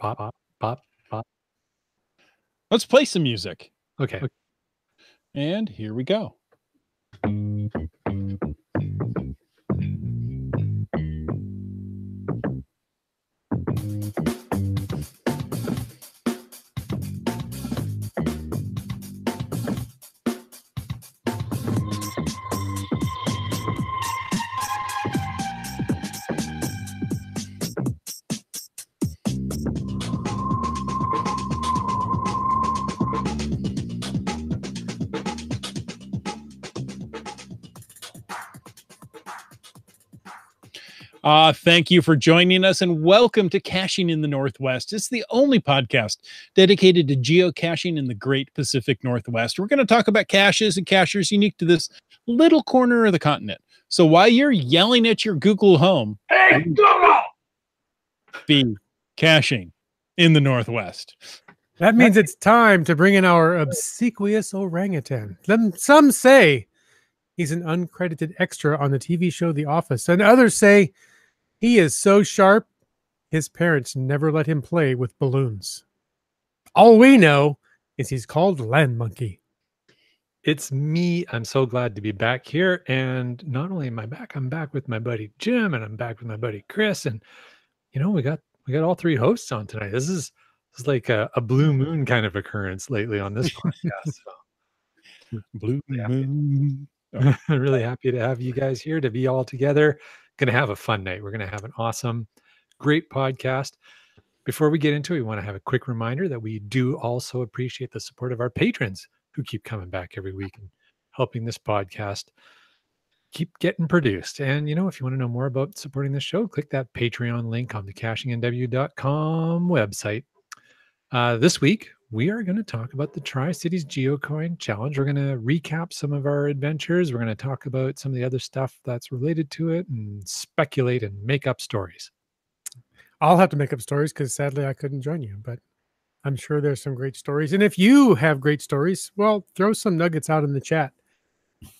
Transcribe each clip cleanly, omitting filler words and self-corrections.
Pop, pop, pop, pop. Let's play some music. Okay. And here we go. Thank you for joining us and welcome to Caching in the Northwest. It's the only podcast dedicated to geocaching in the great Pacific Northwest. We're going to talk about caches and cachers unique to this little corner of the continent. So while you're yelling at your Google Home, hey, Google! Be caching in the Northwest. That means it's time to bring in our obsequious orangutan. Some say he's an uncredited extra on the TV show The Office, and others say he is so sharp, his parents never let him play with balloons. All we know is he's called Land Monkey. It's me. I'm so glad to be back here. And not only am I back, I'm back with my buddy Jim, and I'm back with my buddy Chris. And you know, we got all three hosts on tonight. This is like a blue moon kind of occurrence lately on this podcast. So. Blue moon. Really happy to have you guys here, to be all together. Going to have a fun night. We're going to have an awesome, great podcast. Before we get into it, we want to have a quick reminder that we do also appreciate the support of our patrons who keep coming back every week and helping this podcast keep getting produced. And, you know, if you want to know more about supporting this show, click that Patreon link on the cachingnw.com website. This week, we are going to talk about the TriCities GeoCoin Challenge. We're going to recap some of our adventures. We're going to talk about some of the other stuff that's related to it and speculate and make up stories. I'll have to make up stories because sadly I couldn't join you, but I'm sure there's some great stories. And if you have great stories, well, throw some nuggets out in the chat,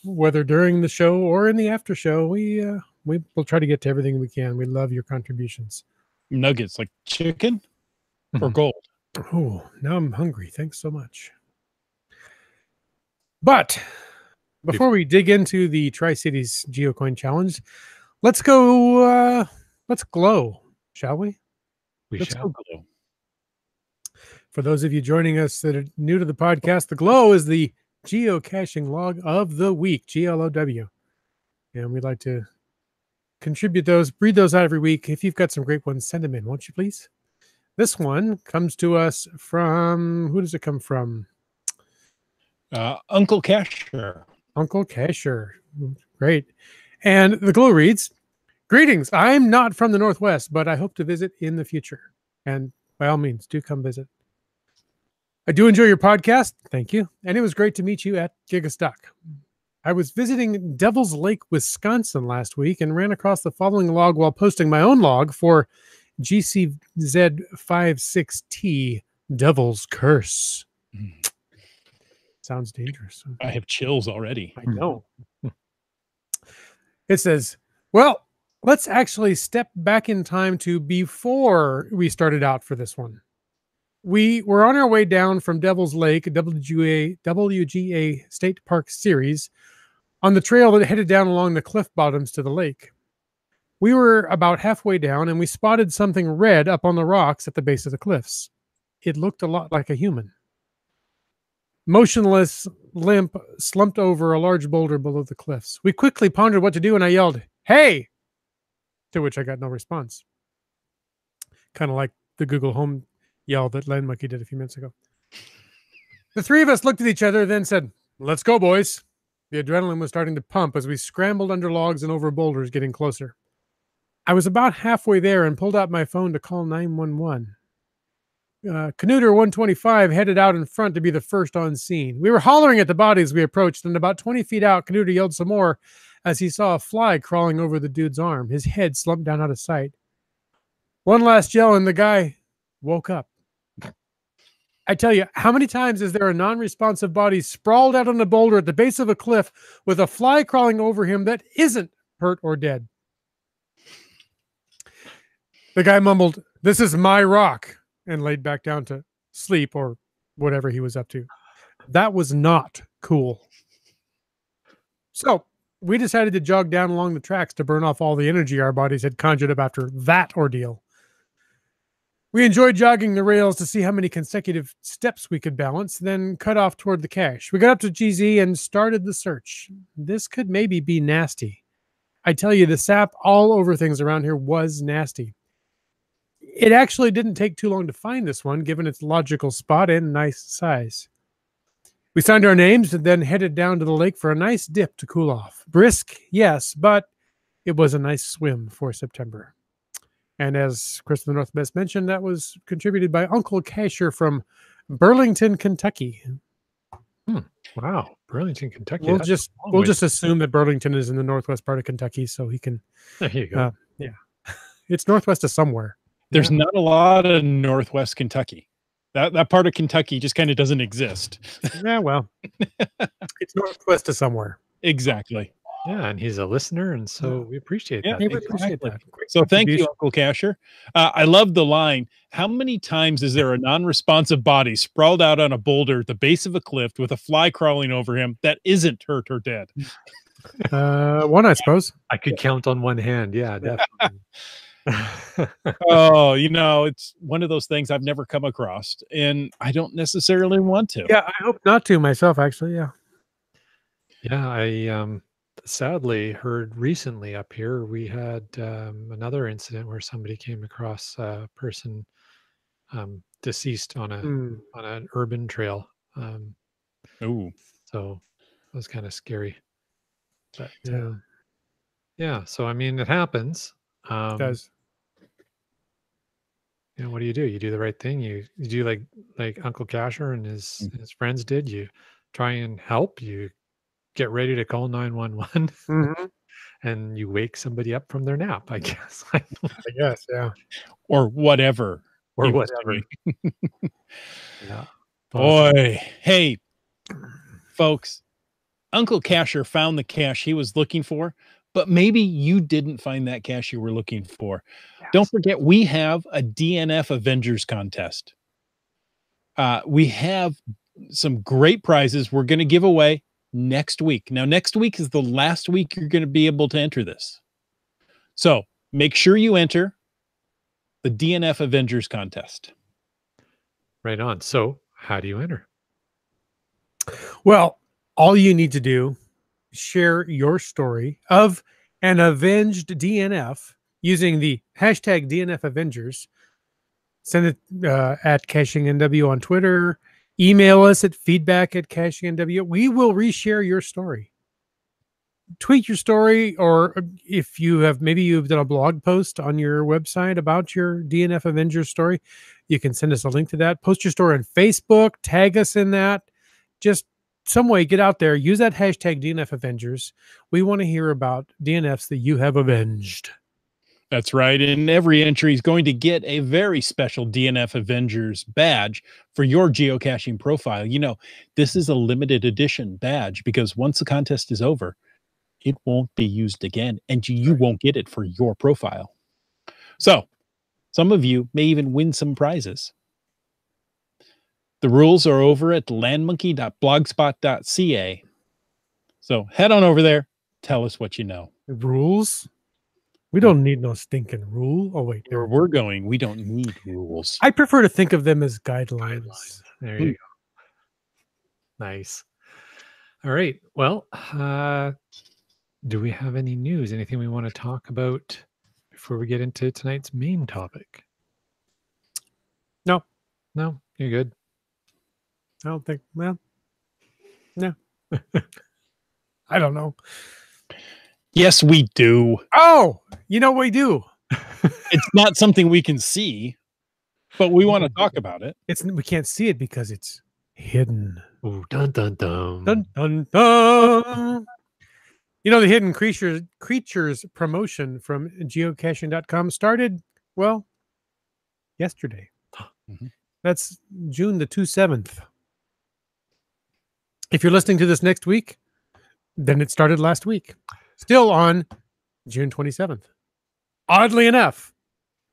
whether during the show or in the after show. We'll try to get to everything we can. We love your contributions. Nuggets like chicken or gold? Oh, now I'm hungry. Thanks so much. But before we dig into the TriCities GeoCoin Challenge, let's go. Let's glow, shall we? Let's go glow. For those of you joining us that are new to the podcast, the glow is the geocaching log of the week, GLOW. And we'd like to contribute those, read those out every week. If you've got some great ones, send them in, won't you please? This one comes to us from, who does it come from? Uncle Casher. Uncle Casher. Great. And the glow reads, greetings. I'm not from the Northwest, but I hope to visit in the future. And by all means, do come visit. I do enjoy your podcast. Thank you. And it was great to meet you at Gigastock. I was visiting Devil's Lake, Wisconsin last week and ran across the following log while posting my own log for GCZ56T Devil's Curse. Sounds dangerous. I have chills already. I know. It says, well, let's actually step back in time to before we started out for this one. We were on our way down from Devil's Lake, WGA State Park Series, on the trail that headed down along the cliff bottoms to the lake. We were about halfway down and we spotted something red up on the rocks at the base of the cliffs. It looked a lot like a human. Motionless, limp, slumped over a large boulder below the cliffs. We quickly pondered what to do and I yelled, "Hey!" To which I got no response. Kind of like the Google Home yell that Land Monkey did a few minutes ago. The three of us looked at each other, then said, "Let's go, boys." The adrenaline was starting to pump as we scrambled under logs and over boulders, getting closer. I was about halfway there and pulled out my phone to call 911. Canuter 125 headed out in front to be the first on scene. We were hollering at the body as we approached, and about 20 feet out, Canuter yelled some more as he saw a fly crawling over the dude's arm. His head slumped down out of sight. One last yell, and the guy woke up. I tell you, how many times is there a non-responsive body sprawled out on a boulder at the base of a cliff with a fly crawling over him that isn't hurt or dead? The guy mumbled, "This is my rock. and laid back down to sleep or whatever he was up to. That was not cool. So we decided to jog down along the tracks to burn off all the energy our bodies had conjured up after that ordeal. We enjoyed jogging the rails to see how many consecutive steps we could balance, then cut off toward the cache. We got up to GZ and started the search. This could maybe be nasty. I tell you, the sap all over things around here was nasty. It actually didn't take too long to find this one, given its logical spot and nice size. We signed our names and then headed down to the lake for a nice dip to cool off. Brisk, yes, but it was a nice swim for September. And as Chris of the NorthWest mentioned, that was contributed by Uncle Casher from Burlington, Kentucky. Wow, Burlington, Kentucky. We'll just assume that Burlington is in the northwest part of Kentucky, so he can. There you go. Yeah, it's northwest of somewhere. There's not a lot of Northwest Kentucky. That part of Kentucky just kind of doesn't exist. Yeah, well, it's northwest of somewhere. Exactly. Yeah, and he's a listener, and so we appreciate that. We appreciate that. So thank you, Uncle Casher. I love the line. How many times is there a non-responsive body sprawled out on a boulder at the base of a cliff with a fly crawling over him that isn't hurt or dead? One, I suppose. I could count on one hand. Yeah, definitely. Oh, it's one of those things I've never come across, and I don't necessarily want to. Yeah, I hope not to myself, actually. Yeah. Yeah, I sadly heard recently up here we had another incident where somebody came across a person deceased on an urban trail. Ooh. So it was kind of scary. But Yeah. yeah, so I mean, it happens. It does. What do? You do the right thing. You do like Uncle Casher and his friends did. You try and help. You get ready to call 911 and you wake somebody up from their nap, I guess. I guess, yeah. Or whatever. Or whatever. Yeah. Boy. Hey, folks, Uncle Casher found the cache he was looking for, but maybe you didn't find that cache you were looking for. Yes. Don't forget, we have a DNF Avengers contest. We have some great prizes we're going to give away next week. Now, next week is the last week you're going to be able to enter this. So make sure you enter the DNF Avengers contest. Right on. So how do you enter? Well, all you need to do is share your story of an avenged DNF using the hashtag DNF Avengers. Send it at CachingNW on Twitter. Email us at feedback@CachingNW. We will reshare your story. Tweet your story, or if you have, maybe you've done a blog post on your website about your DNF Avengers story, you can send us a link to that. Post your story on Facebook, tag us in that. Just some way, get out there, use that hashtag DNF Avengers. We want to hear about DNFs that you have avenged. That's right. And every entry is going to get a very special DNF Avengers badge for your geocaching profile. This is a limited edition badge because once the contest is over, it won't be used again, and you won't get it for your profile. So some of you may even win some prizes. The rules are over at landmonkey.blogspot.ca. So head on over there. Tell us what you know. Rules? We don't need no stinking rule. Oh, wait. Where we're going, we don't need rules. I prefer to think of them as guidelines. There you go. Nice. All right. Well, do we have any news? Anything we want to talk about before we get into tonight's main topic? No. No? You're good? I don't think. Well, no. I don't know. Yes, we do. Oh, we do. It's not something we can see, but we want to talk about it. We can't see it because it's hidden. Ooh, dun dun dun. Dun dun dun. The hidden creatures promotion from geocaching.com started, well, yesterday. That's June the 27th. If you're listening to this next week, then it started last week. Still on June 27th. Oddly enough,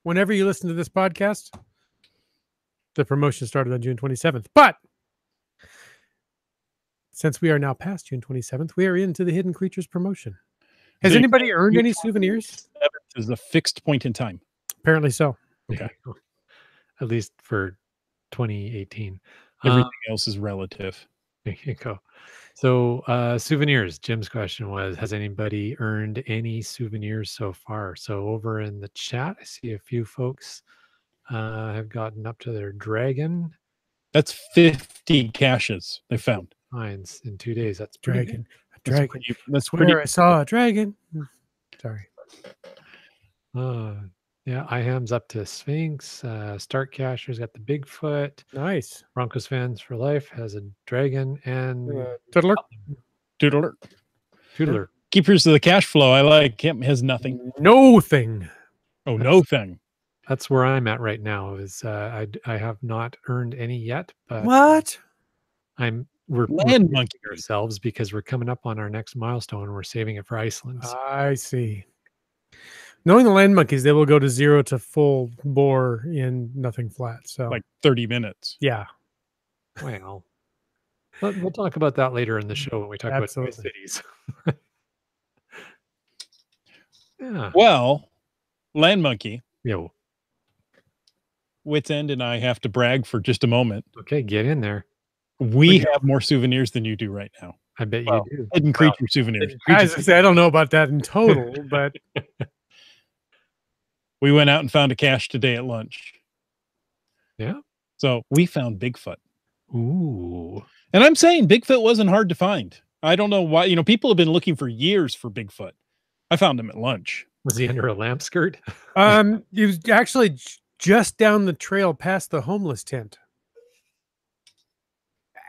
whenever you listen to this podcast, The promotion started on June 27th. But since we are now past June 27th, we are into the Hidden Creatures promotion. Has So anybody earned any souvenirs? 7th is a fixed point in time. Apparently so. Okay. At least for 2018. Everything else is relative. There you go. So, souvenirs. Jim's question was, has anybody earned any souvenirs so far? So over in the chat, I see a few folks have gotten up to their dragon That's 50 caches they found. finds in 2 days. That's pretty good. Dragon. That's pretty. Where I saw a dragon. Sorry. Yeah, IHAM's up to Sphinx. Start Casher's got the Bigfoot. Nice. Broncos fans for life has a dragon and Toodler. Doodler. Toodler. Keepers of the cash flow. I like him. Has nothing. No thing. Oh, no thing. That's where I'm at right now. Is I have not earned any yet, but What? we're Land pacing monkey. ourselves because we're coming up on our next milestone and we're saving it for Iceland. I see. Knowing the land monkeys, they will go to 0 to full bore in nothing flat. So, Like 30 minutes. yeah, Well, but we'll talk about that later in the show when we talk about Absolutely. cities. Yeah. Well, Land Monkey, Yo. Wits End, and I have to brag for just a moment. Okay, get in there. We have more souvenirs than you do right now. I bet Well, you do. Hidden creature souvenirs. as I say, I don't know about that in total, but We went out and found a cache today at lunch. Yeah. So we found Bigfoot. Ooh. And I'm saying Bigfoot wasn't hard to find. I don't know why. People have been looking for years for Bigfoot. I found him at lunch. Was he under a lamp skirt? he was actually just down the trail past the homeless tent,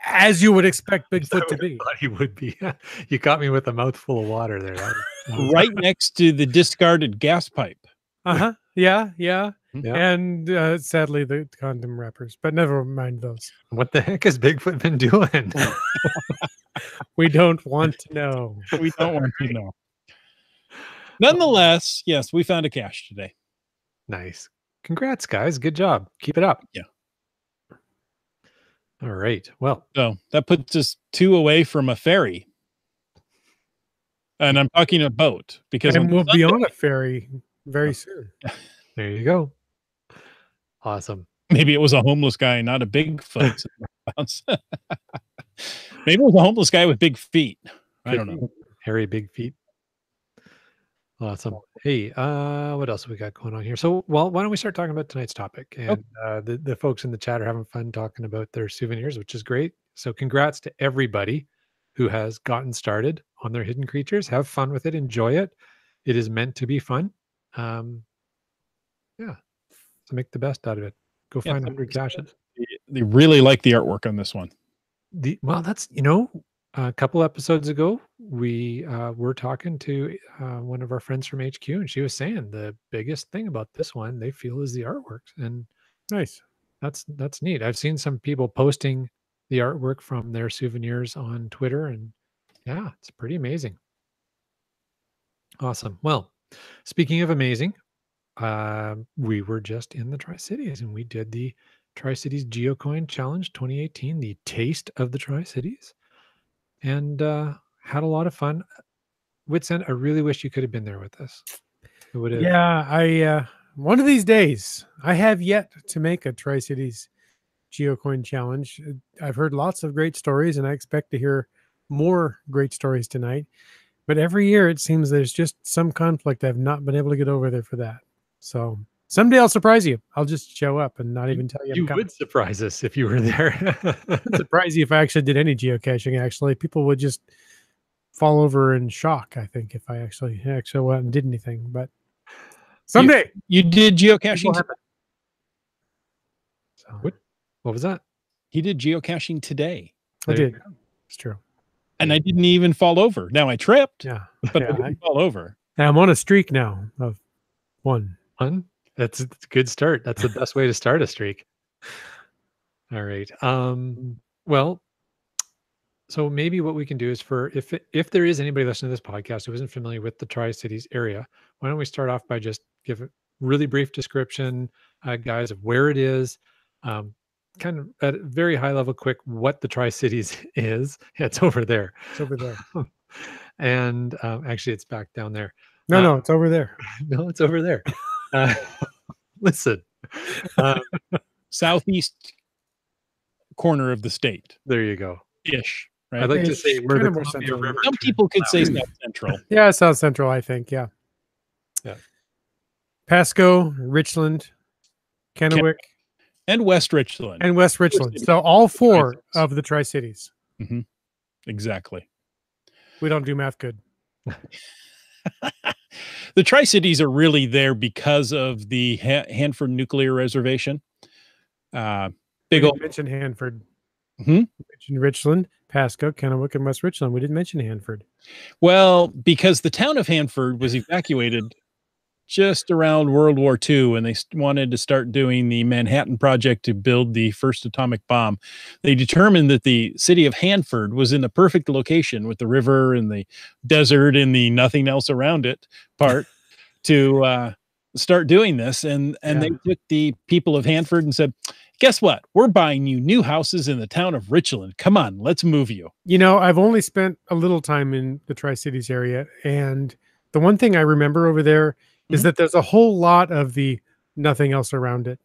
as you would expect Bigfoot to be. I thought he would be. You caught me with a mouthful of water there. That was Right next to the discarded gas pipe. Uh-huh. Yeah. Yeah. And sadly, the condom wrappers, but never mind those. What the heck has Bigfoot been doing? We don't want to know. We don't want to know. Nonetheless, yes, we found a cache today. Nice. Congrats, guys. Good job. Keep it up. Yeah. All right. Well, So that puts us 2 away from a ferry. And I'm talking a boat because And on we'll be Sunday- on a ferry very soon. there you go. Awesome. maybe it was a homeless guy, not a Bigfoot. Maybe it was a homeless guy with big feet. I don't know. Hairy big feet. Awesome. Hey, what else we got going on here? So, well, why don't we start talking about tonight's topic? And the folks in the chat are having fun talking about their souvenirs, which is great. So, congrats to everybody who has gotten started on their hidden creatures. Have fun with it. Enjoy it. It is meant to be fun. Yeah. So make the best out of it. Go find 100 caches. They really like the artwork on this one. Well, that's a couple episodes ago we were talking to one of our friends from HQ, and she was saying the biggest thing about this one they feel is the artwork, and Nice. that's neat. I've seen some people posting the artwork from their souvenirs on Twitter, and yeah, it's pretty amazing. Awesome. Well, speaking of amazing, we were just in the Tri-Cities and we did the Tri-Cities GeoCoin Challenge 2018, the taste of the Tri-Cities, and had a lot of fun. Whitson, I really wish you could have been there with us. It would have. Yeah, I one of these days I have yet to make a Tri-Cities GeoCoin challenge. I've heard lots of great stories, and I expect to hear more great stories tonight. But every year it seems there's just some conflict. I've not been able to get over there for that. So someday I'll surprise you. I'll just show up and not even tell you. You would surprise us if you were there. I'd surprise you if I actually did any geocaching. Actually, people would just fall over in shock, I think, if I actually went out and did anything. But someday You did geocaching. So, What was that? He did geocaching today. I There you did. It's true. And I didn't even fall over. Now I tripped, Yeah. but I Yeah, didn't fall over. I'm on a streak now of one. Fun. That's a good start. That's the best way to start a streak. All right. Well, so maybe what we can do is if there is anybody listening to this podcast who isn't familiar with the Tri-Cities area, why don't we start off by just give a really brief description, guys, of where it is, kind of at a very high level, quick, what the Tri-Cities is. It's over there. It's over there. And actually, it's back down there. No, it's over there. No, it's over there. Uh, listen, Southeast corner of the state there you go. ish, right? I'd like to Ish, say where the kinda more Columbia central. River. Some people could say South Central. Yeah, South Central, I think. Yeah. Yeah. Pasco, Richland, Kennewick, And West Richland. and West Richland. So all four of the Tri-Cities. Exactly. We don't do math good. The Tri-Cities are really there because of the Hanford Nuclear Reservation. Big We old didn't mention Hanford. Mhm. We mentioned Richland, Pasco, Kennewick, and West Richland. We didn't mention Hanford. Well, because the town of Hanford was evacuated just around World War II, and they wanted to start doing the Manhattan Project to build the first atomic bomb. They determined that the city of Hanford was in the perfect location with the river and the desert and the nothing else around it part to start doing this. And they took the people of Hanford and said, guess what? We're buying you new houses in the town of Richland. Come on, let's move you. You know, I've only spent a little time in the Tri-Cities area, and the one thing I remember over there is that there's a whole lot of the nothing else around it.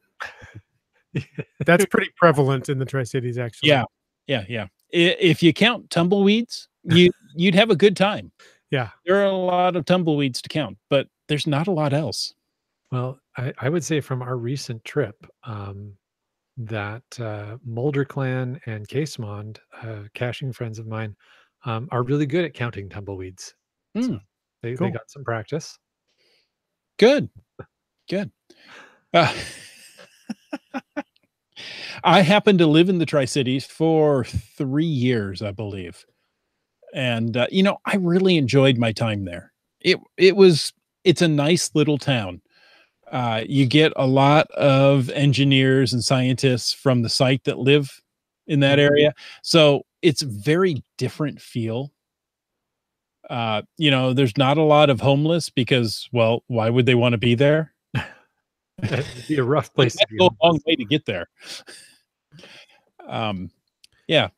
That's pretty prevalent in the Tri-Cities, actually. Yeah. If you count tumbleweeds, you'd have a good time. Yeah. There are a lot of tumbleweeds to count, but there's not a lot else. Well, I would say from our recent trip, that Mulder Clan and Casemond, caching friends of mine, are really good at counting tumbleweeds. So they Cool. got some practice. Good. I happened to live in the Tri-Cities for 3 years, I believe. And, I really enjoyed my time there. It's a nice little town. You get a lot of engineers and scientists from the site that live in that area. So it's very different feel. There's not a lot of homeless because, well, why would they want to be there? It'd be a rough place to be. Go a long way to get there.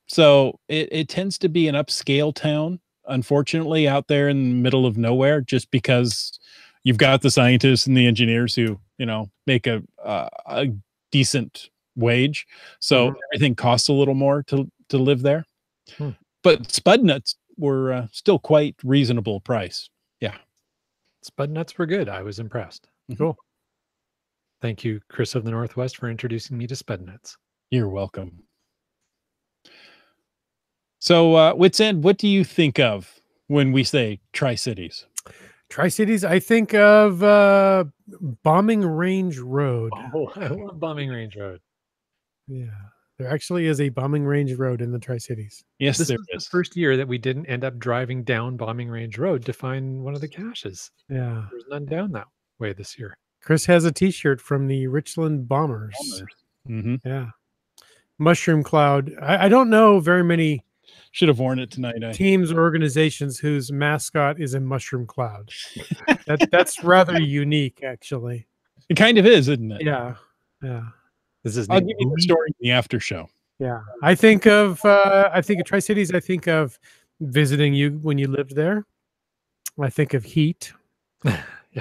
So it tends to be an upscale town, unfortunately, out there in the middle of nowhere, just because you've got the scientists and the engineers who, make a decent wage. So everything costs a little more to live there. But spud nuts were still quite reasonable price. Yeah. Spud nuts were good. I was impressed. Cool. Thank you, Chris of the Northwest, for introducing me to spud nuts. You're welcome. So, Wits End, what do you think of when we say Tri-Cities? Tri-Cities, I think of Bombing Range Road. Oh, I love Bombing Range Road. Yeah. There actually is a Bombing Range Road in the Tri-Cities. Yes, This there was is. the first year that we didn't end up driving down Bombing Range Road to find one of the caches. Yeah. There's none down that way this year. Chris has a T-shirt from the Richland Bombers. Mm-hmm. Yeah. Mushroom Cloud. I don't know very many Should have worn it tonight. teams or organizations whose mascot is a mushroom cloud. That's rather unique, actually. It kind of is, isn't it? Yeah. I'll give you the story in the after show. Yeah. I think of Tri-Cities. I think of visiting you when you lived there. I think of heat.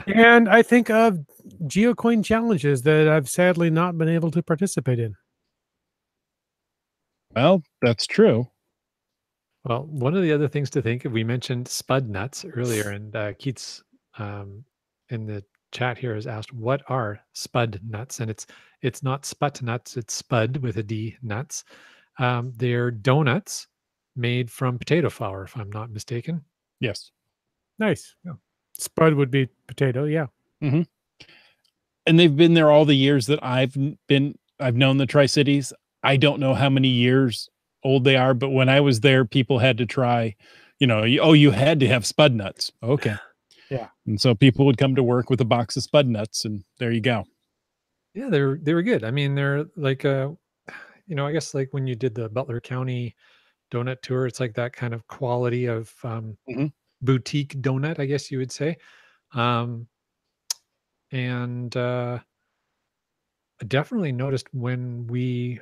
And I think of GeoCoin challenges that I've sadly not been able to participate in. Well, that's true. Well, one of the other things to think of, we mentioned spud nuts earlier, and Keats in the chat here has asked, what are spud nuts? And it's not sput nuts, it's spud with a D nuts. They're donuts made from potato flour, if I'm not mistaken. Yes. Nice. Yeah. Spud would be potato, yeah. Mm-hmm. And they've been there all the years that I've known the Tri-Cities. I don't know how many years old they are, but when I was there, people had to try, you had to have spud nuts. Okay. Yeah. And so people would come to work with a box of spud nuts, and there you go. Yeah, they were good. I mean, they're like I guess like when you did the Butler County donut tour, it's like that kind of quality of boutique donut, I guess you would say. And I definitely noticed when we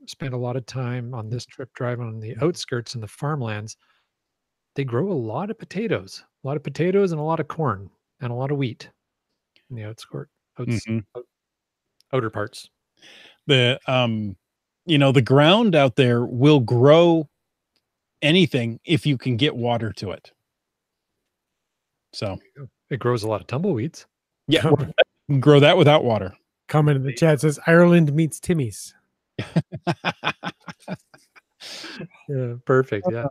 spent a lot of time on this trip driving on the outskirts and the farmlands. They grow a lot of potatoes, and a lot of corn and a lot of wheat in the Mhm. outer parts. The the ground out there will grow anything if you can get water to it. So It grows a lot of tumbleweeds. yeah, well, you can grow that without water. Comment in the chat says Ireland meets Timmy's. Yeah, perfect. Yeah.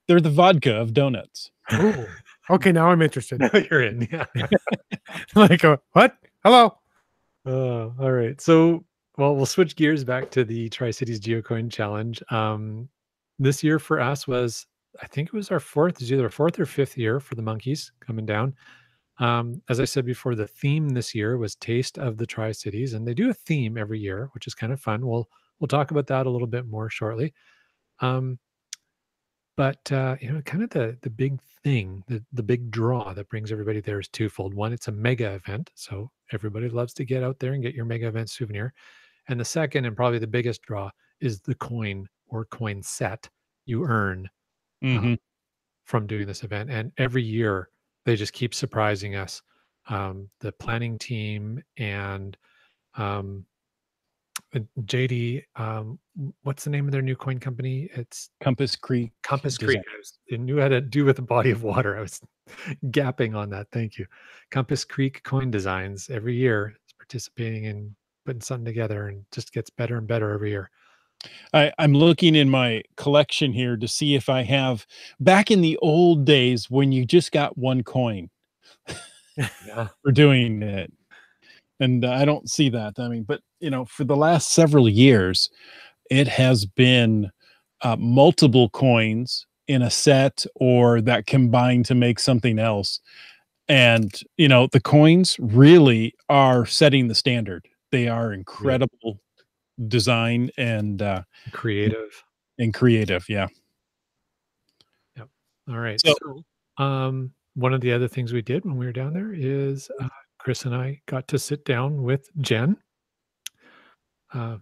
They're the vodka of donuts. Ooh. Okay, now I'm interested. Now you're in. Yeah. Like, what? Hello. All right. So, well, we'll switch gears back to the TriCities GeoCoin Challenge. This year for us was, I think it was our fourth. It was either our fourth or fifth year for the monkeys coming down. As I said before, the theme this year was Taste of the Tri-Cities, and they do a theme every year, which is kind of fun. We'll talk about that a little bit more shortly. But kind of the big thing, the big draw that brings everybody there is twofold. One, it's a mega event, so everybody loves to get out there and get your mega event souvenir. And the second, and probably the biggest draw, is the coin or coin set you earn from doing this event. And every year they just keep surprising us. The planning team and JD, what's the name of their new coin company? It's Compass Creek. It knew how to do with a body of water. I was gapping on that. Thank you. Compass Creek Coin Designs every year is participating in putting something together, and just gets better and better every year. I'm looking in my collection here to see if I have, back in the old days when you just got one coin for doing it. And I don't see that. I mean, but for the last several years, it has been multiple coins in a set or that combine to make something else. And, the coins really are setting the standard. They are incredible design and creative. Yeah. Yep. All right. So one of the other things we did when we were down there is Chris and I got to sit down with Jen, and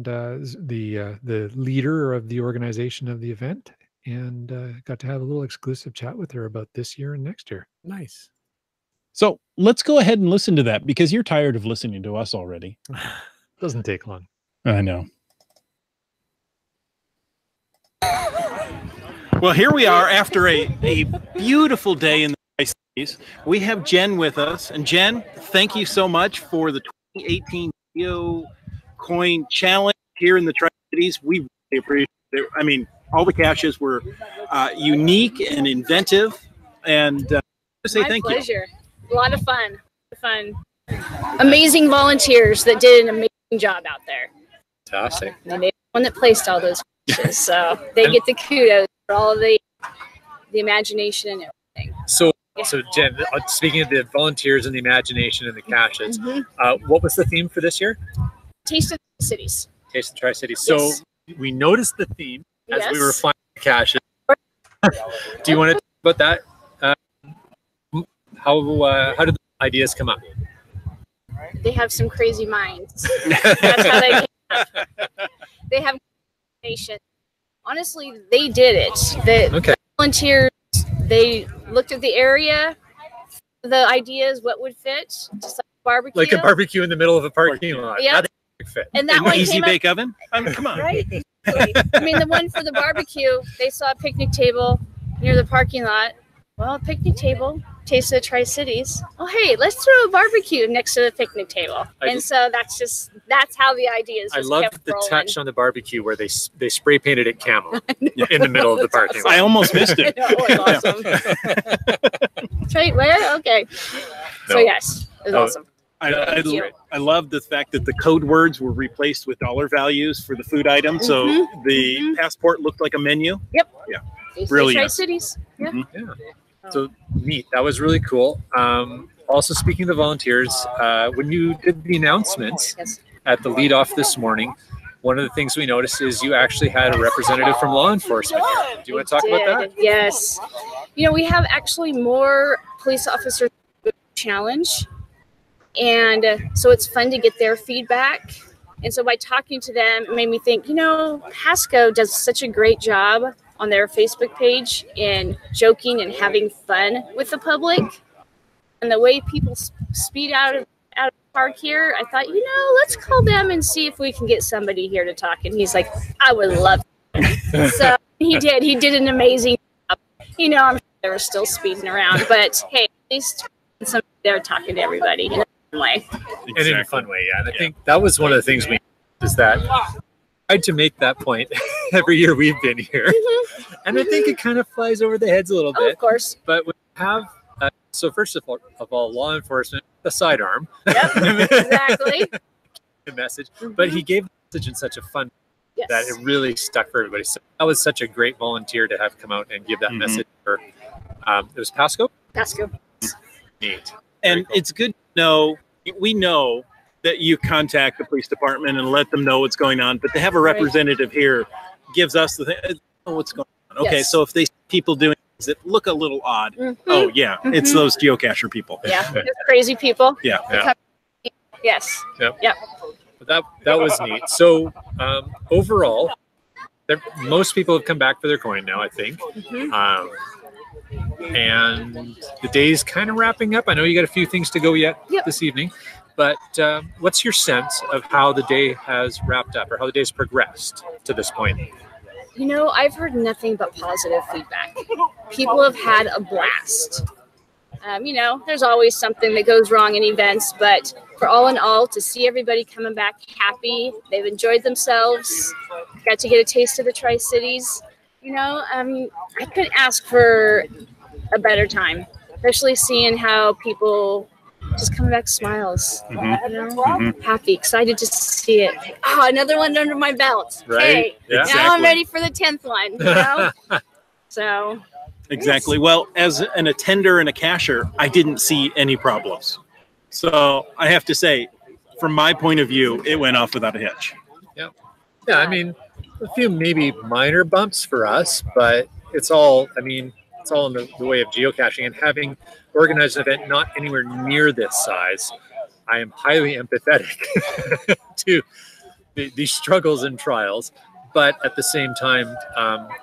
the leader of the organization of the event, and got to have a little exclusive chat with her about this year and next year. Nice. So let's go ahead and listen to that, because you're tired of listening to us already. Doesn't take long. I know. Well, here we are after a beautiful day in the Tri-Cities. We have Jen with us. And Jen, thank you so much for the 2018 GeoCoin Challenge here in the Tri-Cities. We really appreciate it. I mean, all the caches were unique and inventive. And to say thank you. My pleasure. A lot of fun. Amazing volunteers that did an amazing job out there. Fantastic. And they're the one that placed all those caches, so they get the kudos for all of the imagination and everything. So Jen, speaking of the volunteers and the imagination and the caches, what was the theme for this year? Taste of the Cities. Taste of Tri-Cities. So we noticed the theme as we were finding the caches. Do you want to talk about that? How did the ideas come up? They have some crazy minds. That's how they came up. They have imagination. Honestly, they did it. The volunteers, they looked at the area, the ideas, what would fit, just like barbecue. Like a barbecue in the middle of a parking lot. Yeah. Fit. And that one easy came bake up, oven? I mean, come on. Right? I mean, the one for the barbecue, they saw a picnic table near the parking lot. Well, picnic table, Taste of the Tri-Cities. Oh, hey, let's throw a barbecue next to the picnic table. So that's how the ideas just I loved the touch on the barbecue where they spray painted it camel in the middle of the parking lot. I almost missed it. It was awesome. Where? Okay. So yes, it was awesome. I love the fact that the code words were replaced with dollar values for the food item. So the passport looked like a menu. Yep. Yeah. Brilliant. Tri-Cities. Yeah. So neat. That was really cool. Also, speaking of the volunteers, when you did the announcements at the lead off this morning, one of the things we noticed is you actually had a representative from law enforcement here. Do you want to talk about that? Yes. We have actually more police officers challenge. And so it's fun to get their feedback And so by talking to them, it made me think, you know, Pasco does such a great job on their Facebook page in joking and having fun with the public. And the way people speed out of the park here, I thought, you know, let's call them and see if we can get somebody here to talk. And he's like, I would love to. So he did. He did an amazing job. You know, I'm sure they were still speeding around, but hey, at least somebody there talking to everybody in a fun way. And in a fun way, yeah. And I think that was one of the things we is that I tried to make that point every year we've been here. And I think it kind of flies over the heads a little bit. Of course. But we have, so first of all, law enforcement, a sidearm. Yep, exactly. The message. But he gave the message in such a fun Yes. that it really stuck for everybody. So that was such a great volunteer to have come out and give that message for, it was Pasco? Pasco. Neat. And Cool. it's good to know, we know that you contact the police department and let them know what's going on, but to have a representative here gives us the thing, know what's going on. Okay, Yes. so if they see people doing things that look a little odd, oh yeah, it's those geocacher people. Yeah, those crazy people. Yeah. Yeah. Yes. Yep. Yep. But that was neat. So overall, most people have come back for their coin now, I think. And the day's kind of wrapping up. I know you got a few things to go yet this evening, but what's your sense of how the day has wrapped up or how the day's progressed to this point? You know, I've heard nothing but positive feedback. People have had a blast. You know, there's always something that goes wrong in events, but for all in all, to see everybody coming back happy, they've enjoyed themselves, got to get a taste of the Tri-Cities. You know, I couldn't ask for a better time, especially seeing how people just coming back smiles, you know, happy, excited to see it. Like, oh, another one under my belt. Right. Hey, Yeah. now I'm ready for the 10th one, you know? So. Exactly. Well, as an attender and a cashier, I didn't see any problems. So I have to say, from my point of view, it went off without a hitch. Yeah, I mean, a few maybe minor bumps for us, but it's all in the way of geocaching and having organized an event not anywhere near this size. I am highly empathetic to these struggles and trials, but at the same time,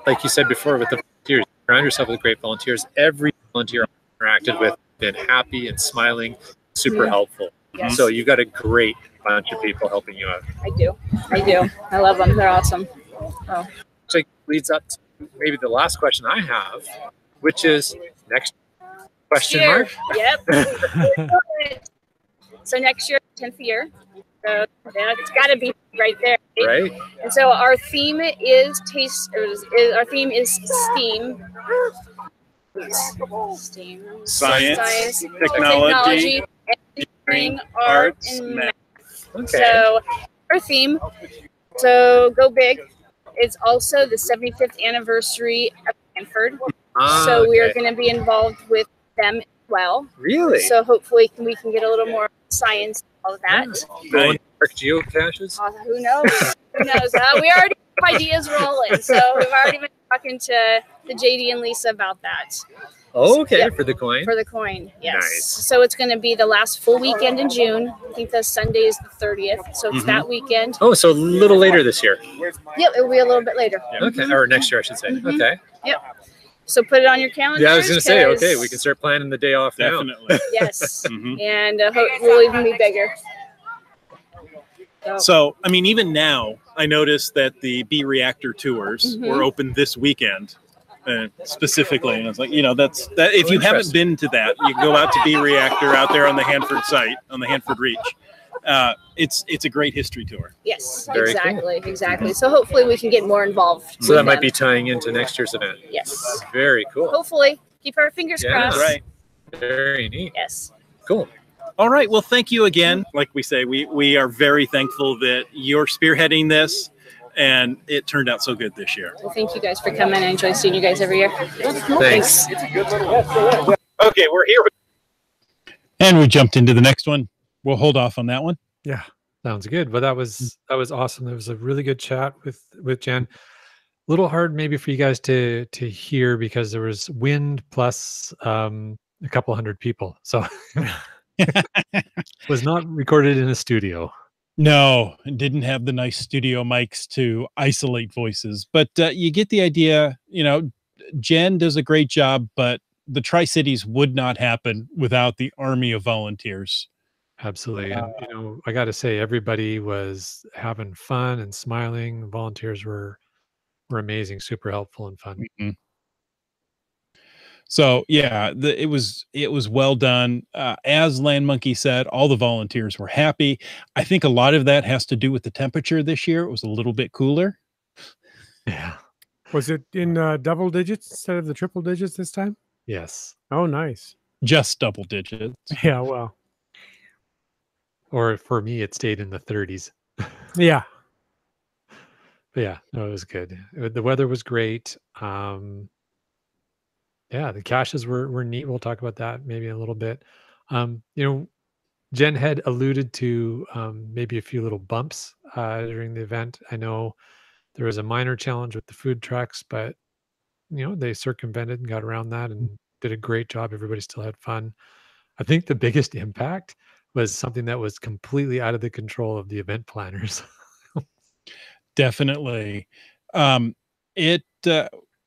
like you said before with the volunteers, surround yourself with great volunteers. Every volunteer I interacted with been happy and smiling, super helpful. Yes. So you got a great bunch of people helping you out. I do. I love them. They're awesome. Oh. So leads up to maybe the last question I have, which is next question Year. mark. Yep. So next year, 10th year. So it's got to be right there. Right. And so our theme is STEAM. STEAM. Science, technology, engineering, art, and math. Okay. So our theme, so go big. It's also the 75th anniversary of Stanford. So we are going to be involved with them as well. Really? So hopefully we can get a little more science and all of that. Going to park geocaches? Who knows? Who knows? We already have ideas rolling. So we've already been talking to JD and Lisa about that. Oh, okay. Yep. For the coin? For the coin, yes. Nice. So it's going to be the last full weekend in June. I think the Sunday is the 30th. So it's that weekend. Oh, so a little later this year. Yep, it will be a little bit later. Okay. Or next year, I should say. Okay. Yep. So put it on your calendar. Yeah, I was going to say, okay, we can start planning the day off now. Definitely. Yes. And we'll even be bigger. So, I mean, even now, I noticed that the B reactor tours were open this weekend, specifically. And it's like, you know, that if you haven't been to that, you can go out to B reactor out there on the Hanford site, on the Hanford Reach. It's a great history tour. Yes, Very exactly. So hopefully we can get more involved. So that might be tying into next year's event. Yes. Very cool. Hopefully. Keep our fingers crossed. Right. Very neat. Yes. Cool. All right. Well, thank you again. Like we say, we are very thankful that you're spearheading this, and it turned out so good this year. Well, thank you guys for coming. I enjoy seeing you guys every year. Thanks. Okay, we're here. And we jumped into the next one. We'll hold off on that one. Yeah, sounds good. But that was awesome. It was a really good chat with Jen. A little hard maybe for you guys to hear because there was wind plus a couple hundred people. So was not recorded in a studio. No, and didn't have the nice studio mics to isolate voices, but you get the idea. Jen does a great job, but the Tri-Cities would not happen without the army of volunteers. Absolutely. And, I got to say, everybody was having fun and smiling. Volunteers were amazing, super helpful and fun. Mhm. So yeah, it was well done. As Land Monkey said, all the volunteers were happy. I think a lot of that has to do with the temperature this year. It was a little bit cooler. Yeah. Was it in double digits instead of the triple digits this time? Yes. Oh, nice. Just double digits. Yeah, well. Or for me, it stayed in the 30s. Yeah. But yeah, no, it was good. The weather was great. Yeah, the caches were neat. We'll talk about that maybe a little bit. Um, you know, Jen had alluded to maybe a few little bumps during the event. I know there was a minor challenge with the food trucks, but they circumvented and got around that and did a great job. Everybody still had fun. I think the biggest impact was something that was completely out of the control of the event planners. Definitely. It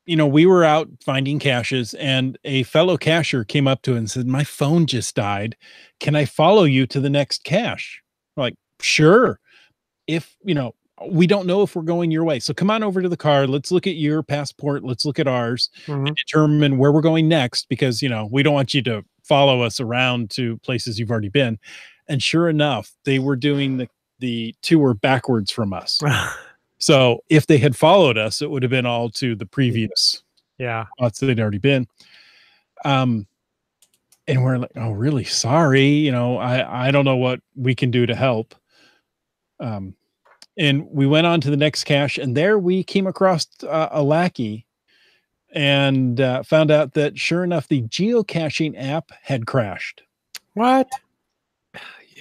we were out finding caches, and a fellow cacher came up to it and said, "My phone just died. Can I follow you to the next cache?" We're like, "Sure. If, we don't know if we're going your way. So come on over to the car. Let's look at your passport. Let's look at ours and determine where we're going next, because, we don't want you to follow us around to places you've already been." And sure enough, they were doing the tour backwards from us. So if they had followed us, it would have been all to the previous spots that they'd already been. And we're like, "Oh, really sorry. I don't know what we can do to help." And we went on to the next cache, and there we came across a lackey and found out that sure enough, the geocaching app had crashed. What?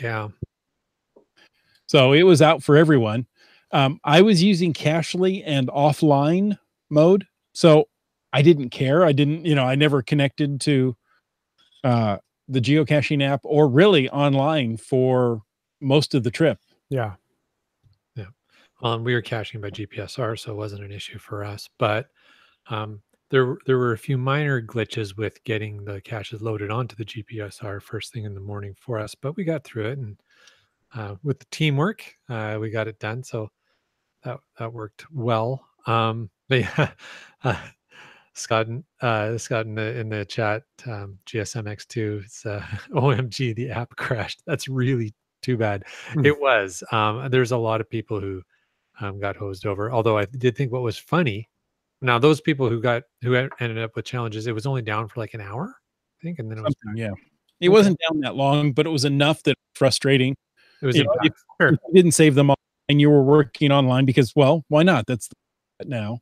Yeah. So it was out for everyone. I was using Cachly and offline mode, so I didn't care. I didn't, I never connected to the geocaching app or really online for most of the trip. Yeah. Yeah. We were caching by GPSR, so it wasn't an issue for us. But there were a few minor glitches with getting the caches loaded onto the GPSR first thing in the morning for us, but we got through it, and with the teamwork, we got it done. So that worked well. But yeah, Scott, Scott in the chat, GSMX2, it's OMG, the app crashed. That's really too bad. It was. There's a lot of people who got hosed over. Although I did think what was funny. Now those people who ended up with challenges, it was only down for like an hour, I think, and then it was back. Yeah. It wasn't down that long, but it was enough that frustrating. It was If you didn't save them all and you were working online, because, well, why not? That's now.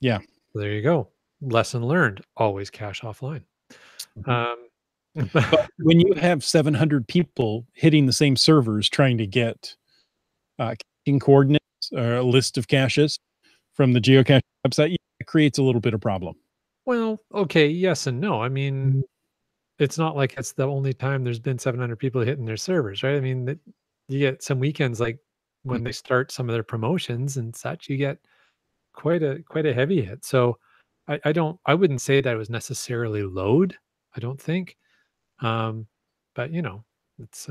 Yeah. There you go. Lesson learned. Always cache offline. But when you have 700 people hitting the same servers trying to get caching coordinates or a list of caches from the geocaching website, it creates a little bit of problem. Well, okay, yes and no. I mean, it's not like it's the only time there's been 700 people hitting their servers, right? I mean, you get some weekends like when they start some of their promotions and such, you get quite a heavy hit. So I wouldn't say that it was necessarily load, I don't think. But it's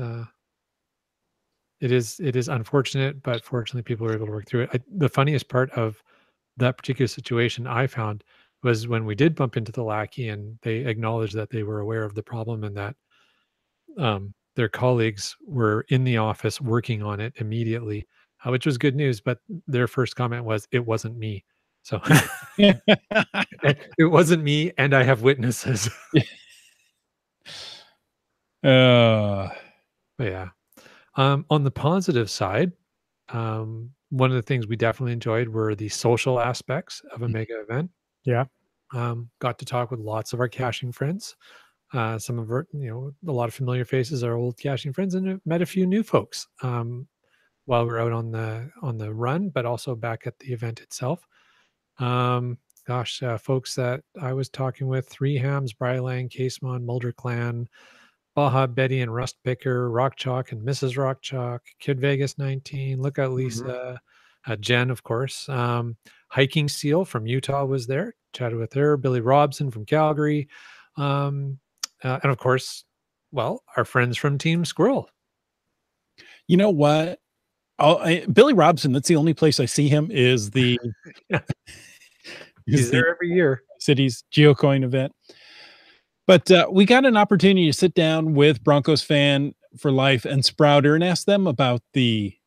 it is unfortunate, but fortunately people were able to work through it. The funniest part of that particular situation I found was when we did bump into the lackey and they acknowledged that they were aware of the problem and that their colleagues were in the office working on it immediately, which was good news. But their first comment was, "It wasn't me." So it wasn't me, and I have witnesses. But yeah. On the positive side, one of the things we definitely enjoyed were the social aspects of a mega event. Yeah. Got to talk with lots of our caching friends. Some of our, a lot of familiar faces, our old caching friends, and met a few new folks while we were out on the run, but also back at the event itself. Folks that I was talking with: Three Hams, Brylang, Casemon, Mulder Clan, Baja Betty and Rust Picker, Rock Chalk and Mrs. Rock Chalk, Kid Vegas 19, Lookout Lisa, Jen, of course. Hiking Seal from Utah was there. Chatted with her. Billy Robson from Calgary. And of course, well, our friends from Team Squirrel. You know what? Billy Robson, that's the only place I see him is the He's there every year. Cities GeoCoin event. But we got an opportunity to sit down with Broncos Fan for Life and Sprouter and ask them about the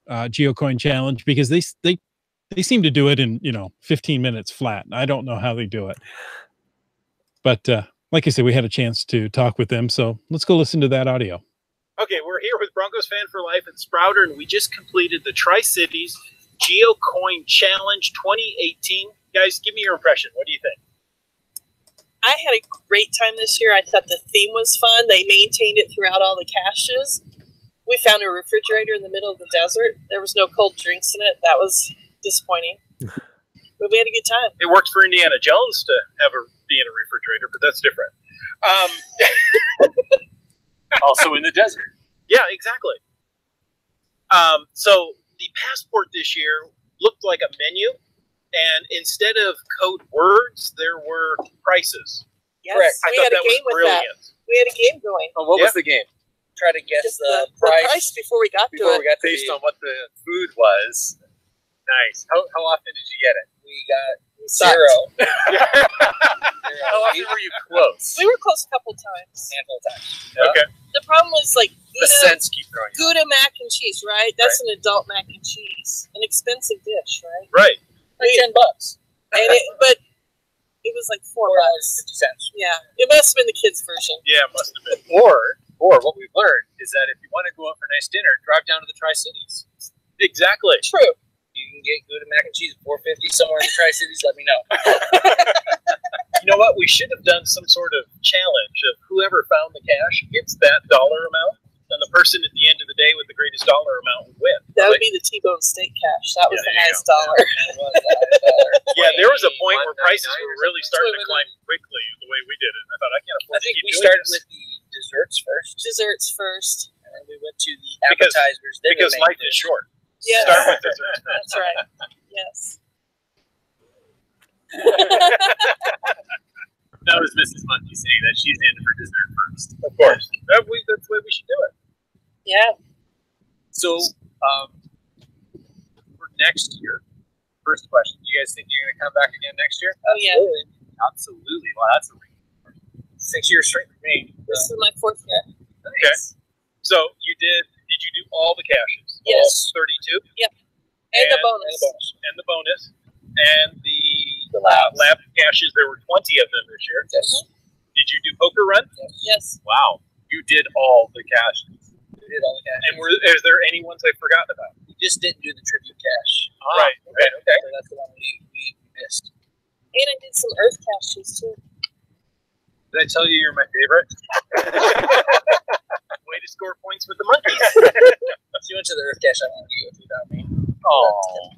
GeoCoin challenge, because they seem to do it in 15 minutes flat. I don't know how they do it, but like I said, we had a chance to talk with them, so let's go listen to that audio. Okay, we're here with Broncos Fan for Life and Sprouter, and we just completed the TriCities GeoCoin Challenge 2018. Guys, give me your impression. What do you think? I had a great time this year. I thought the theme was fun. They maintained it throughout all the caches. We found a refrigerator in the middle of the desert. There was no cold drinks in it. That was disappointing. But we had a good time. It worked for Indiana Jones to be in a refrigerator, but that's different. Also in the desert. Yeah, exactly. So the passport this year looked like a menu, and instead of code words, there were prices. Yes, Correct. I we thought had a that was game with brilliant. that. We had a game going. Oh, what was the game? Try to guess Just the the price before we got to it. based on what the food was. Nice. How often did you get it? We got sucked. 0. How often were you close? We were close a couple times. Handful of times. Okay. The problem was like The scents keep throwing you. Gouda mac and cheese, right? That's an adult mac and cheese, an expensive dish, right? Right. Like $10. But it was like $4. $4.50. Yeah, it must have been the kids' version. Yeah, it must have been. Or what we've learned is that if you want to go out for a nice dinner, drive down to the Tri-Cities. Exactly. True. You can get Gouda mac and cheese at $4.50 somewhere in the Tri-Cities. Let me know. You know what? We should have done some sort of challenge of whoever found the cash gets that dollar amount, and the person at the end of the day with the greatest dollar amount would win. That would be the T-bone steak cash. That was the there you highest dollar. Yeah, there was a point where prices $21.99 were really starting to climb quickly the way we did it. I thought, I can't afford I to think keep we doing started this. with the desserts first, Desserts first. and then we went to the appetizers. then Because the main life is dish. short. Yes. Start with dessert. That's right. Yes. That was Mrs. Monkey saying that she's in for dessert first. Of course. That's the way we should do it. Yeah. So, for next year, first question: do you guys think you're going to come back again next year? Oh, yeah. Absolutely. Well, that's a 6 years straight for me. This is my 4th year. Okay. So did you do all the caches? Yes. All 32? And the bonus. And the bonus. And the labs. lab caches, there were 20 of them this year. Yes. Did you do poker run? Yes. Wow. You did all the caches. We did all the cash. And is there any ones I've forgotten about? We just didn't do the tribute cash. Right. Okay. So that's the one we missed. And I did some earth caches, too. Did I tell you you're my favorite? Way to score points with the monkeys. She went to the earth cache I wanted to go to without me. Oh.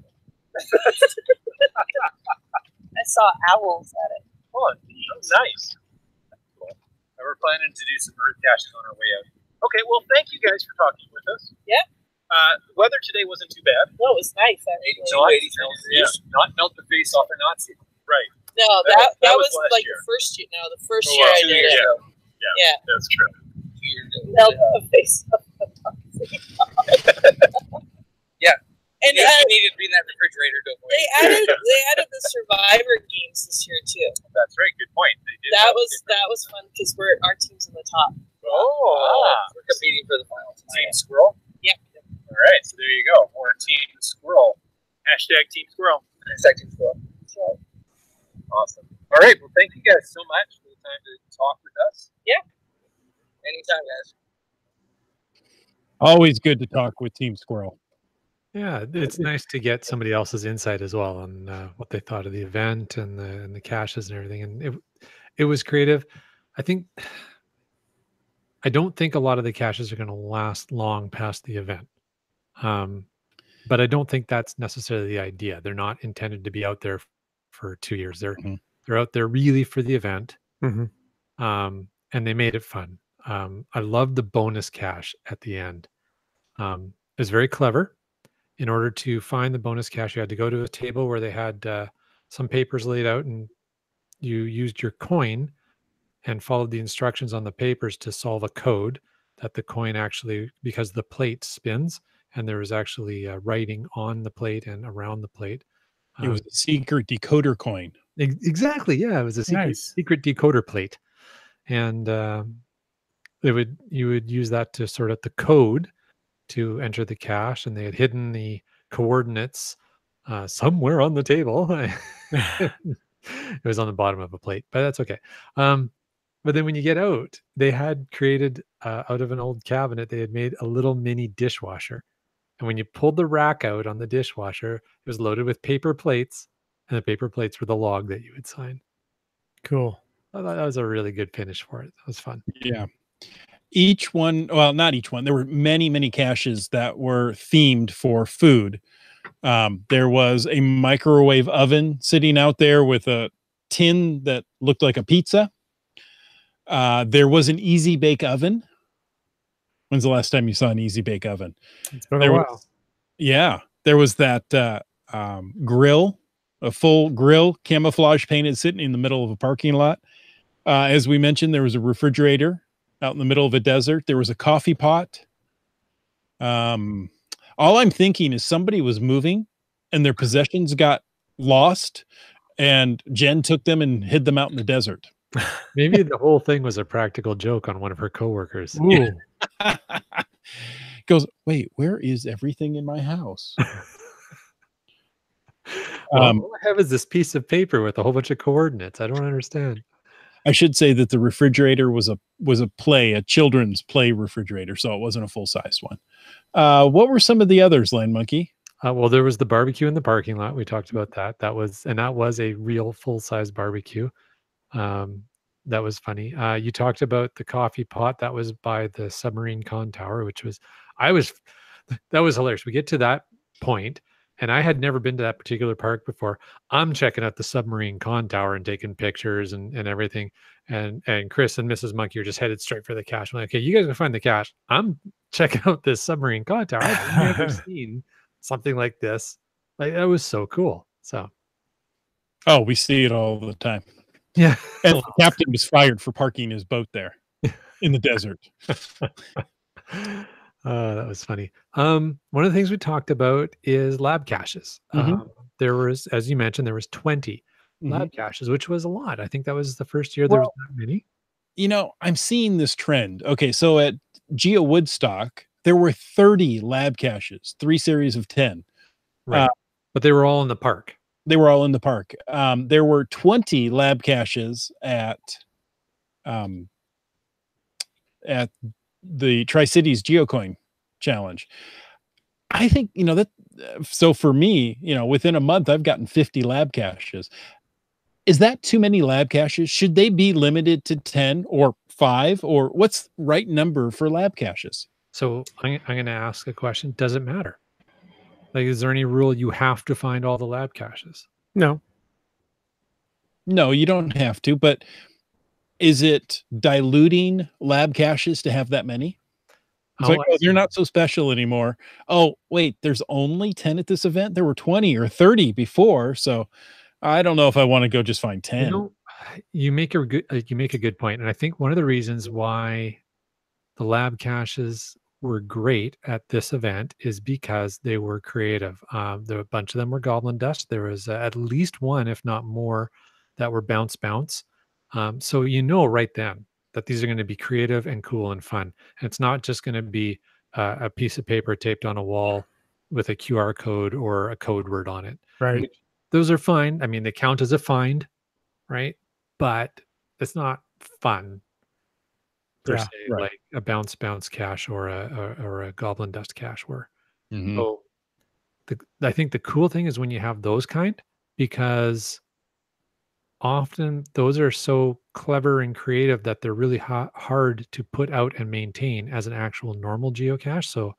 I saw owls at it. Oh, nice. Cool. And we're planning to do some earth caches on our way out. Okay, well, thank you guys for talking with us. Yeah. The weather today wasn't too bad. No, it was nice, actually. 82, 83 degrees. Not melt the face off a Nazi. Right. No, That that was was last like year. the first year. No, the first Oh, year wow. I 2 did years it. ago. Yeah. That's true. 2 years ago. Melt the face off the Yeah. And You needed to be in that refrigerator, don't worry. they added the Survivor games this year too. That's right. Good point. They did That have was different- fun because our team's in the top. We're competing for the final Team tonight. Squirrel? Yep. All right, so there you go. More Team Squirrel. Hashtag Team Squirrel. Second score. Awesome. All right, well, thank you guys so much for the time to talk with us. Anytime, guys. Always good to talk with Team Squirrel. Yeah, it's nice to get somebody else's insight as well on what they thought of the event and the caches and everything. And it was creative. I don't think a lot of the caches are going to last long past the event. But I don't think that's necessarily the idea. They're not intended to be out there for 2 years. They're out there really for the event. And they made it fun. I loved the bonus cache at the end. It was very clever. In order to find the bonus cache, you had to go to a table where they had some papers laid out, and you used your coin and followed the instructions on the papers to solve a code that the coin actually, because the plate spins and there was actually writing on the plate and around the plate. It was a secret decoder coin. Exactly. Yeah. It was a Nice. secret decoder plate. And you would use that to sort out the code to enter the cache, and they had hidden the coordinates somewhere on the table. It was on the bottom of a plate, but that's okay. But then when you get out, they had created out of an old cabinet, they had made a little mini dishwasher. And when you pulled the rack out on the dishwasher, it was loaded with paper plates, and the paper plates were the log that you would sign. Cool. I thought that was a really good finish for it. That was fun. Yeah. Each one, well, not each one. There were many, many caches that were themed for food. There was a microwave oven sitting out there with a tin that looked like a pizza. There was an easy bake oven. When's the last time you saw an easy bake oven? It's been a while. There was that grill, a full grill, camouflage painted, sitting in the middle of a parking lot. As we mentioned, there was a refrigerator out in the middle of a desert. There was a coffee pot. All I'm thinking is somebody was moving and their possessions got lost, and Jen took them and hid them out in the desert. Maybe the whole thing was a practical joke on one of her coworkers. Ooh. Goes, wait, where is everything in my house? All I have is this piece of paper with a whole bunch of coordinates. I don't understand. I should say that the refrigerator was a children's play refrigerator, so it wasn't a full-sized one. What were some of the others, Land Monkey? Well, there was the barbecue in the parking lot. We talked about that. That was a real full-size barbecue. That was funny. You talked about the coffee pot that was by the submarine con tower, which was, that was hilarious. We get to that point, and I had never been to that particular park before. I'm checking out the submarine con tower and taking pictures and everything. And Chris and Mrs. Monkey are just headed straight for the cache. I'm like, okay, you guys can find the cache. I'm checking out this submarine con tower. I've never seen something like this. Like, that was so cool. So, oh, we see it all the time. Yeah. And the captain was fired for parking his boat there in the desert. That was funny. One of the things we talked about is lab caches. There was, as you mentioned, there was 20 lab caches, which was a lot. I think that was the first year there was that many. You know, I'm seeing this trend. Okay, so at Geo Woodstock, there were 30 lab caches, 3 series of 10. Right. But they were all in the park. They were all in the park. There were 20 lab caches at the TriCities GeoCoin challenge. I think, you know, that, so for me, you know, within a month, I've gotten 50 lab caches. Is that too many lab caches? Should they be limited to 10 or 5, or what's the right number for lab caches? So I'm going to ask a question. Does it matter? Like, is there any rule you have to find all the lab caches? No. No, you don't have to, but is it diluting lab caches to have that many? It's like, oh, you're not so special anymore. Oh, wait, there's only 10 at this event. There were 20 or 30 before, so I don't know if I want to go just find 10. You know, you make a good point, and I think one of the reasons why the lab caches were great at this event is because they were creative. A bunch of them were goblin dust. There was at least one, if not more, that were bounce. So you know right then that these are going to be creative and cool and fun. And it's not just going to be a piece of paper taped on a wall with a QR code or a code word on it. Right. Those are fine. I mean, they count as a find, right? But it's not fun per se, like a bounce cache or a goblin dust cache were. So I think the cool thing is when you have those kind, because often those are so clever and creative that they're really hard to put out and maintain as an actual normal geocache. So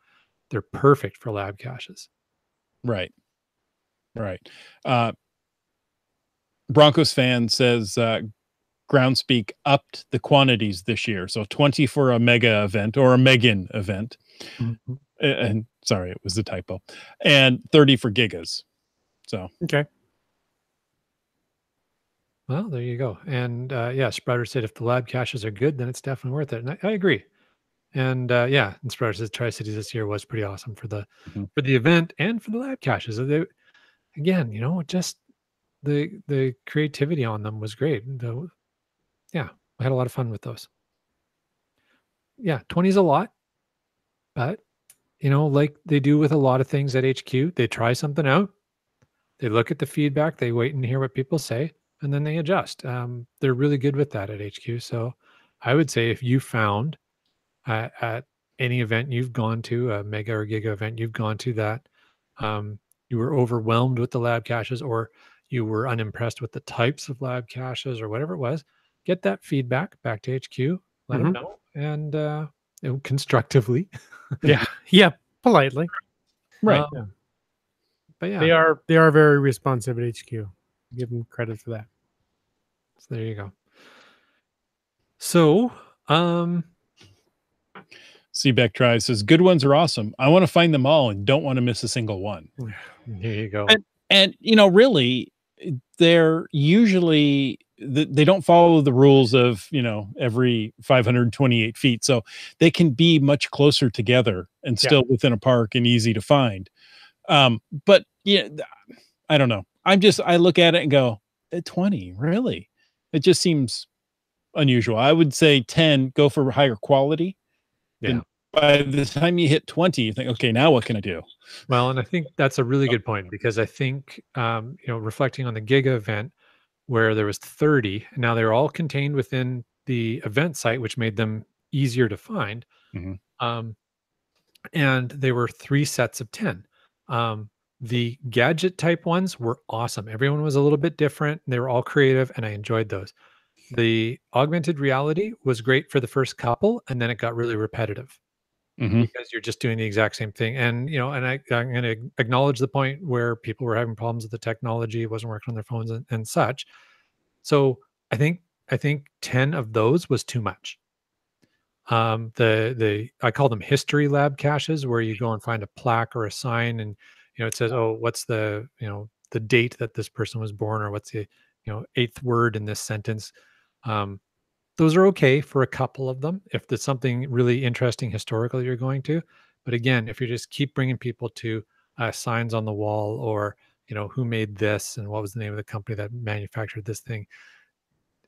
they're perfect for lab caches. Right. Broncos fan says, Groundspeak upped the quantities this year. So 20 for a mega event or a Megan event. Mhm. And sorry, it was a typo. And 30 for gigas. So Okay. Well, there you go. And yeah, Sprouter said if the lab caches are good, then it's definitely worth it. And I agree. And yeah, and Sprouter says Tri-Cities this year was pretty awesome Mhm. for the event and for the lab caches. They, again, just the creativity on them was great. Yeah, I had a lot of fun with those. Yeah, 20 is a lot, but like they do with a lot of things at HQ, they try something out, they look at the feedback, they wait and hear what people say, and then they adjust. They're really good with that at HQ. So I would say if you found at any event you've gone to, a mega or giga event you've gone to, that you were overwhelmed with the lab caches, or you were unimpressed with the types of lab caches, or whatever it was, get that feedback back to HQ, let them Mhm. know, and constructively. Yeah. Yeah. Politely. right. But yeah, They are very responsive at HQ. Give them credit for that. so there you go. So, Seebeck tries says good ones are awesome. I want to find them all and don't want to miss a single one. here you go. And really, they're usually they don't follow the rules of every 528 feet, so they can be much closer together and still within a park and easy to find. But yeah, I don't know. I look at it and go, 20, really? It just seems unusual. I would say 10, go for higher quality. Yeah. Then by the time you hit 20, you think, okay, now what can I do? Well, and I think that's a really good point, because I think, reflecting on the Giga event where there was 30, and now they're all contained within the event site, which made them easier to find. Mhm. And they were 3 sets of 10. The gadget type ones were awesome. Everyone was a little bit different. They were all creative, and I enjoyed those. The augmented reality was great for the first couple, and then it got really repetitive, Mhm. because you're just doing the exact same thing. And I'm going to acknowledge the point where people were having problems with the technology, it wasn't working on their phones and such. So I think 10 of those was too much. The I call them history lab caches, where you go and find a plaque or a sign, and it says, oh, what's the date that this person was born, or what's the eighth word in this sentence. um, those are okay for a couple of them if there's something really interesting historical you're going to. But again, if you just keep bringing people to signs on the wall, or who made this and what was the name of the company that manufactured this thing,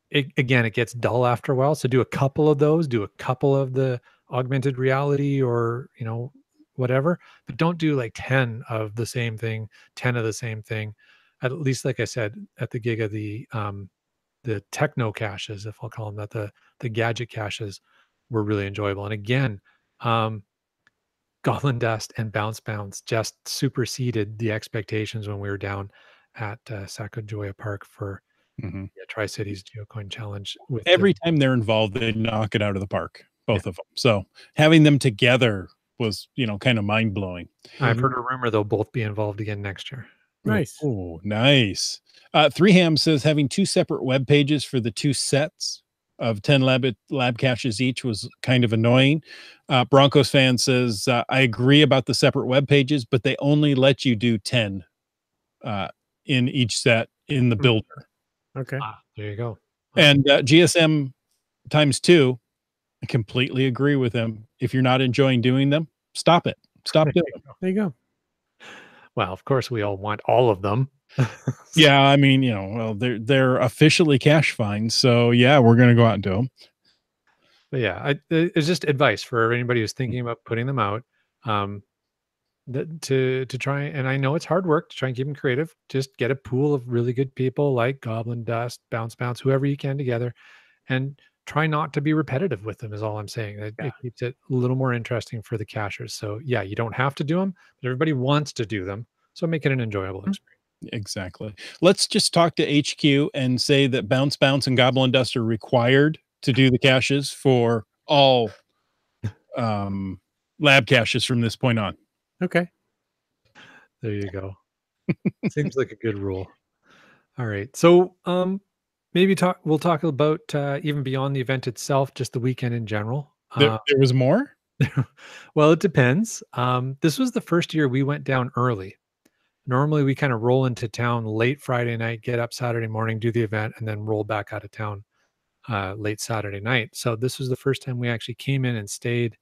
it gets dull after a while. So do a couple of those, do a couple of the augmented reality, or whatever, but don't do like 10 of the same thing, 10 of the same thing. At least, like I said, at the Giga, the techno caches, if I'll call them that, the gadget caches were really enjoyable. And again, um, Goblin Dust and Bounce just superseded the expectations when we were down at Sacagawea Park for Mhm. Tri-Cities GeoCoin Challenge. With Every time they're involved, they knock it out of the park, both of them. So having them together was, kind of mind blowing. I've heard a rumor they'll both be involved again next year. Nice. Oh, nice. Three Ham says having 2 separate web pages for the 2 sets of 10 lab caches each was kind of annoying. Broncos fan says, I agree about the separate web pages, but they only let you do 10 in each set in the builder. Okay. There you go. And GSM times 2, I completely agree with them. If you're not enjoying doing them, stop it. Stop doing them. There you go. Well, of course, we all want all of them. Yeah, I mean, well, they're officially cash fines, so yeah, we're gonna go out and do them. But yeah, it's just advice for anybody who's thinking about putting them out. To try, and I know it's hard work to try and keep them creative. Just get a pool of really good people like Goblin Dust, Bounce, whoever you can together, and try not to be repetitive with them. Is all I'm saying. It keeps it a little more interesting for the cachers. So yeah, you don't have to do them, but everybody wants to do them. So make it an enjoyable experience. Exactly. Let's just talk to HQ and say that Bounce, and Goblin Dust are required to do the caches for all lab caches from this point on. Okay. There you go. Seems like a good rule. All right. So maybe we'll talk about even beyond the event itself, just the weekend in general. There was more? Well, it depends. This was the first year we went down early. Normally, we kind of roll into town late Friday night, get up Saturday morning, do the event, and then roll back out of town late Saturday night. So this was the first time we actually came in and stayed,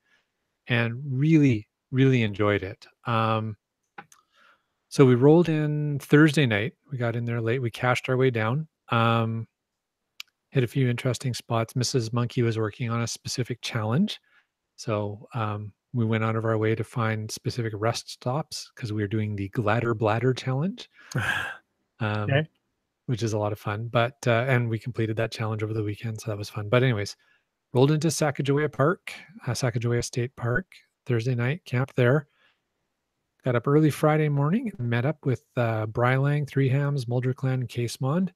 and really, really enjoyed it. So we rolled in Thursday night. We got in there late. We cashed our way down. Hit a few interesting spots. Mrs. Monkey was working on a specific challenge. So we went out of our way to find specific rest stops because we were doing the Gladder Bladder Challenge, Okay. which is a lot of fun. But and we completed that challenge over the weekend, so that was fun. But anyways, rolled into Sacagawea Park, Sacagawea State Park, Thursday night, camped there. Got up early Friday morning and met up with Brylang, Three Hams, Mulder Clan, and Casemond.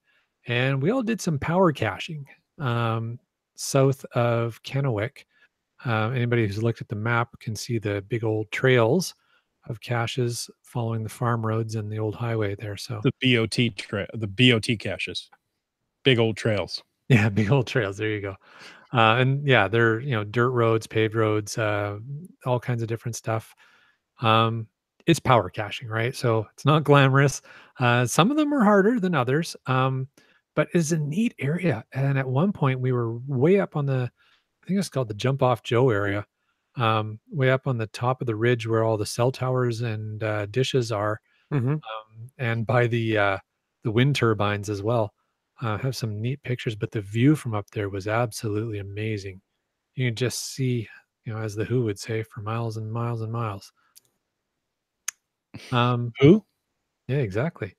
And we all did some power caching south of Kennewick. Anybody who's looked at the map can see the big old trails of caches following the farm roads and the old highway there. So The BOT caches. Big old trails. yeah, big old trails. There you go. And yeah, they're, dirt roads, paved roads, all kinds of different stuff. It's power caching, right? So it's not glamorous. Some of them are harder than others, but it's a neat area. And at one point we were way up on I think it's called the Jump Off Joe area, way up on the top of the ridge where all the cell towers and dishes are, and by the wind turbines as well. Have some neat pictures, but the view from up there was absolutely amazing. You can just see, as the Who would say, for miles and miles and miles. Who? Yeah, exactly.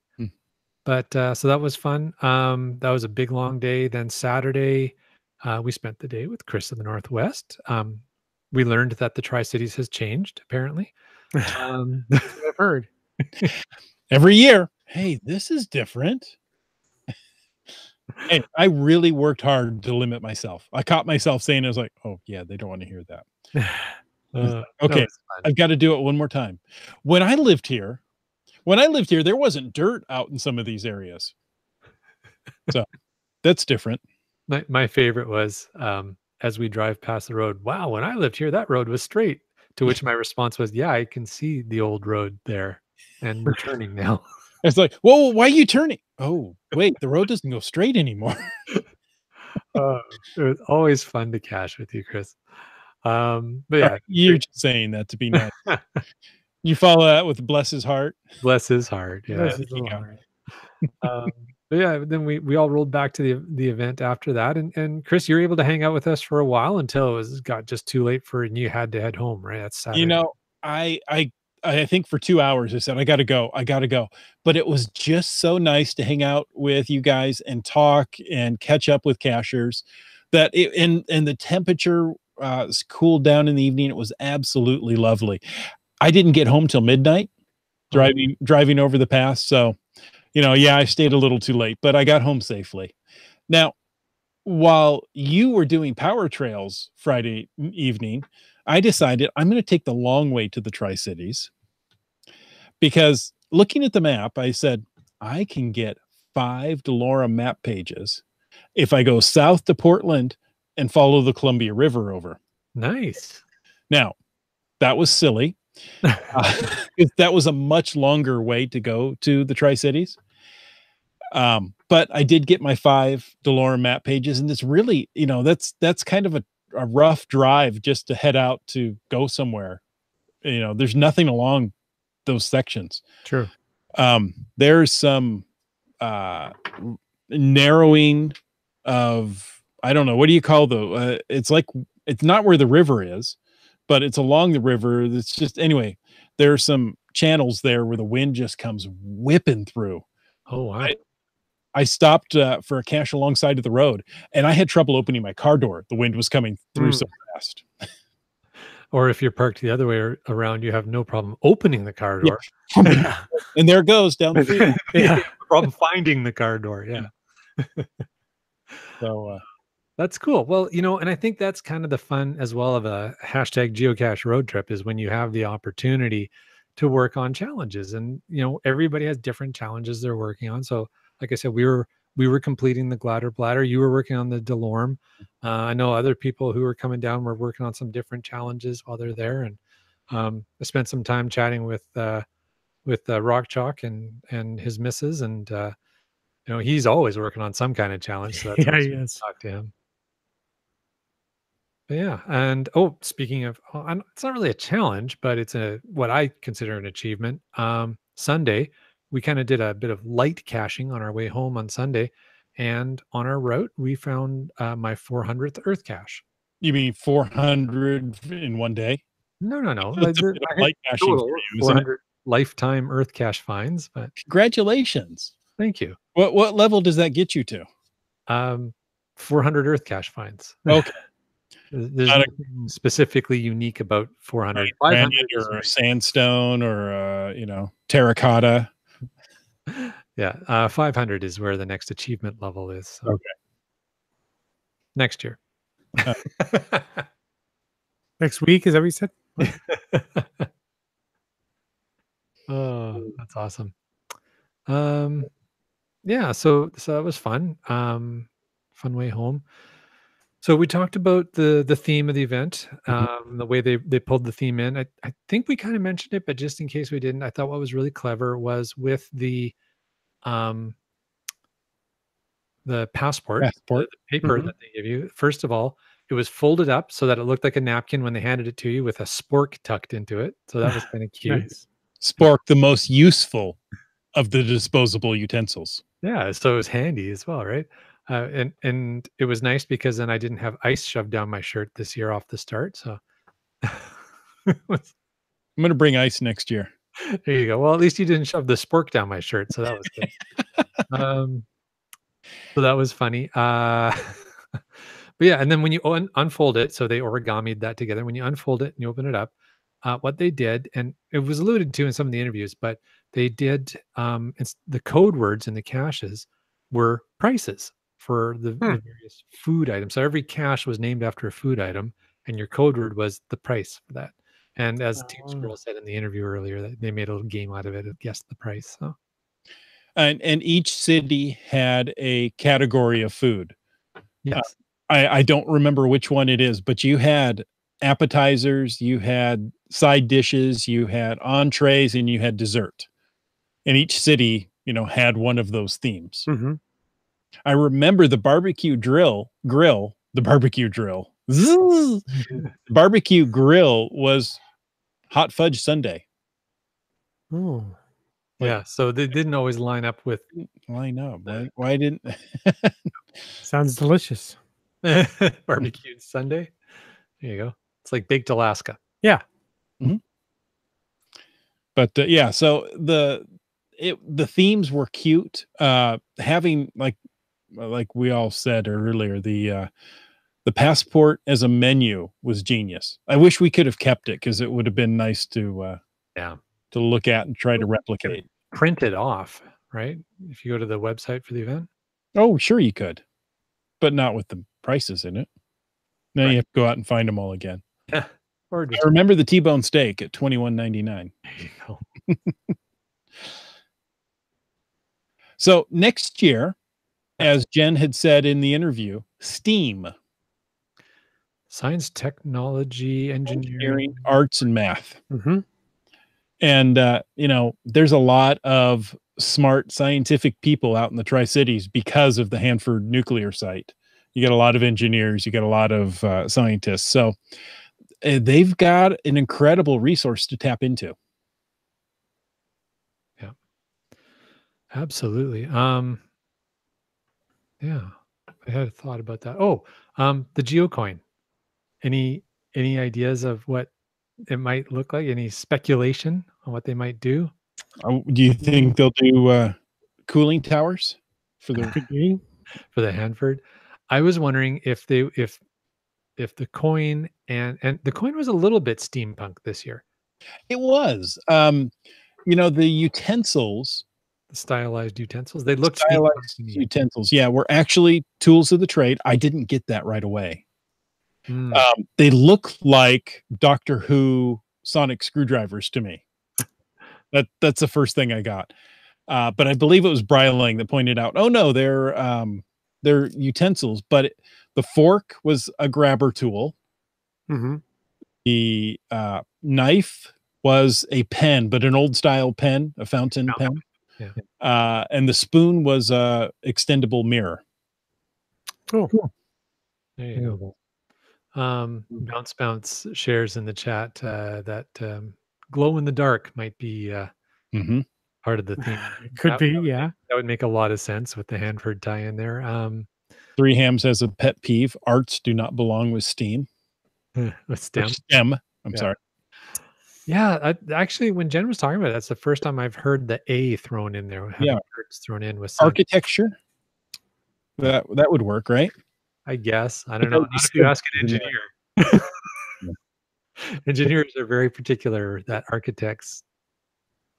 But so that was fun. That was a big long day. Then Saturday, we spent the day with Chris of the Northwest. We learned that the Tri-Cities has changed, apparently. I've heard. Every year. Hey, this is different. And I really worked hard to limit myself. I caught myself saying, I was like, oh, yeah, they don't want to hear that. Okay, I've got to do it one more time. When I lived here, there wasn't dirt out in some of these areas. So that's different. My favorite was as we drive past the road, wow, when I lived here, that road was straight. To which my response was, yeah, I can see the old road there and we're turning now. It's like, whoa, why are you turning? Oh, wait, the road doesn't go straight anymore. It was always fun to cache with you, Chris. But yeah, you're just saying that to be nice. You follow that with bless his heart. Bless his heart. Yeah. Bless his little heart. But yeah, then we all rolled back to the event after that, and Chris, you were able to hang out with us for a while until it got just too late and you had to head home, right? That's Saturday. I think for 2 hours I said I gotta go, but it was just so nice to hang out with you guys and talk and catch up with cachers. That and the temperature cooled down in the evening. It was absolutely lovely. I didn't get home till midnight, driving over the pass. So, I stayed a little too late, but I got home safely. Now, while you were doing power trails Friday evening, I decided I'm going to take the long way to the Tri-Cities, because looking at the map, I said, I can get 5 Delora map pages if I go south to Portland and follow the Columbia River over. Nice. Now, that was silly. That was a much longer way to go to the Tri-Cities. But I did get my 5 Delora map pages, and it's really, that's kind of a rough drive just to head out to go somewhere. There's nothing along those sections. True. There's some narrowing of, I don't know, what do you call it's like, it's not where the river is, but it's along the river. It's just, anyway, there are some channels there where the wind just comes whipping through. Oh, wow. I stopped for a cache alongside of the road, and I had trouble opening my car door. The wind was coming through so fast. Or if you're parked the other way around, you have no problem opening the car door. Yeah. And there it goes down the freeway. Yeah. No problem finding the car door. Yeah. So that's cool. Well, and I think that's kind of the fun as well of a hashtag geocache road trip, is when you have the opportunity to work on challenges. And, everybody has different challenges they're working on. So like I said, we were we were completing the Glatter Bladder. You were working on the Delorme. I know other people who were coming down were working on some different challenges while they're there. And I spent some time chatting with Rock Chalk and his missus, and he's always working on some kind of challenge. So that's Yeah, always he fun to is. talk to him. But yeah, and speaking of, it's not really a challenge, but it's what I consider an achievement. Sunday, we kind of did a bit of light caching on our way home on Sunday, and on our route, we found my 400th Earth cache. You mean 400 in one day? No. That's a bit of light caching Total for you, isn't it? 400 lifetime Earth cache finds, but Congratulations. thank you. What level does that get you to? 400 Earth cache finds. Okay. There's Not nothing specifically unique about 400. Like 500 granite is or nice. sandstone or terracotta. Yeah, 500 is where the next achievement level is. So. Okay. Next year. Next week, is that what you said? Oh, that's awesome. Yeah, so that was fun. Fun way home. So we talked about the theme of the event, the way they pulled the theme in. I think we kind of mentioned it, but just in case we didn't, I thought what was really clever was with the passport, the paper that they give you. First of all, it was folded up so that it looked like a napkin when they handed it to you, with a spork tucked into it. So that was kind of cute. Nice. Spork, the most useful of the disposable utensils. Yeah, so it was handy as well, right? And it was nice because then I didn't have ice shoved down my shirt this year off the start. So I'm going to bring ice next year. There you go. Well, at least you didn't shove the spork down my shirt, so that was good. So that was funny. But yeah, and then when you unfold it, so they origamied that together. When you unfold it and you open it up, what they did, and it was alluded to in some of the interviews, but they did it's the code words in the caches were prices for the various food items. So every cache was named after a food item, and your code word was the price for that. And as Team Squirrel said in the interview earlier, that they made a little game out of it, guess the price. So. And each city had a category of food. Yes. I don't remember which one it is, but you had appetizers, you had side dishes, you had entrees, and you had dessert. And each city, had one of those themes. Mm-hmm. I remember the barbecue grill. The barbecue grill was hot fudge sundae. Oh. Yeah, so they didn't always line up with. Line up. Why didn't? Sounds delicious. Barbecued Sunday. There you go. It's like baked Alaska. Yeah. Mm-hmm. But yeah, so the themes were cute. Having like we all said earlier, the passport as a menu was genius. I wish we could have kept it because it would have been nice to look at and try to replicate. Print it off, right? If you go to the website for the event. Oh, sure you could, but not with the prices in it. Now you have to go out and find them all again. Yeah. Or just I remember the T-bone steak at $21.99. There you go. So next year, as Jen had said in the interview, STEAM. Science, technology, engineering, arts, and math. Mm-hmm. And, there's a lot of smart scientific people out in the Tri-Cities because of the Hanford nuclear site. You get a lot of engineers, you get a lot of scientists. So they've got an incredible resource to tap into. Yeah, absolutely. Yeah, I had a thought about that. Oh, the GeoCoin. Any ideas of what it might look like? Any speculation on what they might do? Do you think they'll do cooling towers for the Hanford? I was wondering if the coin and the coin was a little bit steampunk this year. It was. The utensils, the stylized utensils, they looked stylized utensils. Yeah, were actually tools of the trade. I didn't get that right away. They look like Doctor Who sonic screwdrivers to me. That's the first thing I got. But I believe it was Bryling that pointed out, oh no, they're utensils, but the fork was a grabber tool. Mm-hmm. The knife was a pen, but an old style pen, a fountain pen. Yeah. And the spoon was a extendable mirror. Cool. There you go. Bounce shares in the chat that glow in the dark might be part of the theme. Could be, yeah. That would make a lot of sense with the Hanford tie in there. Three Hams has a pet peeve: arts do not belong with steam. With STEM. STEM. I'm sorry. Yeah, actually, when Jen was talking about it, that's the first time I've heard the A thrown in there. Arts thrown in with architecture. That would work, right? I guess. I don't know. Not if you ask an engineer. Engineers are very particular that architects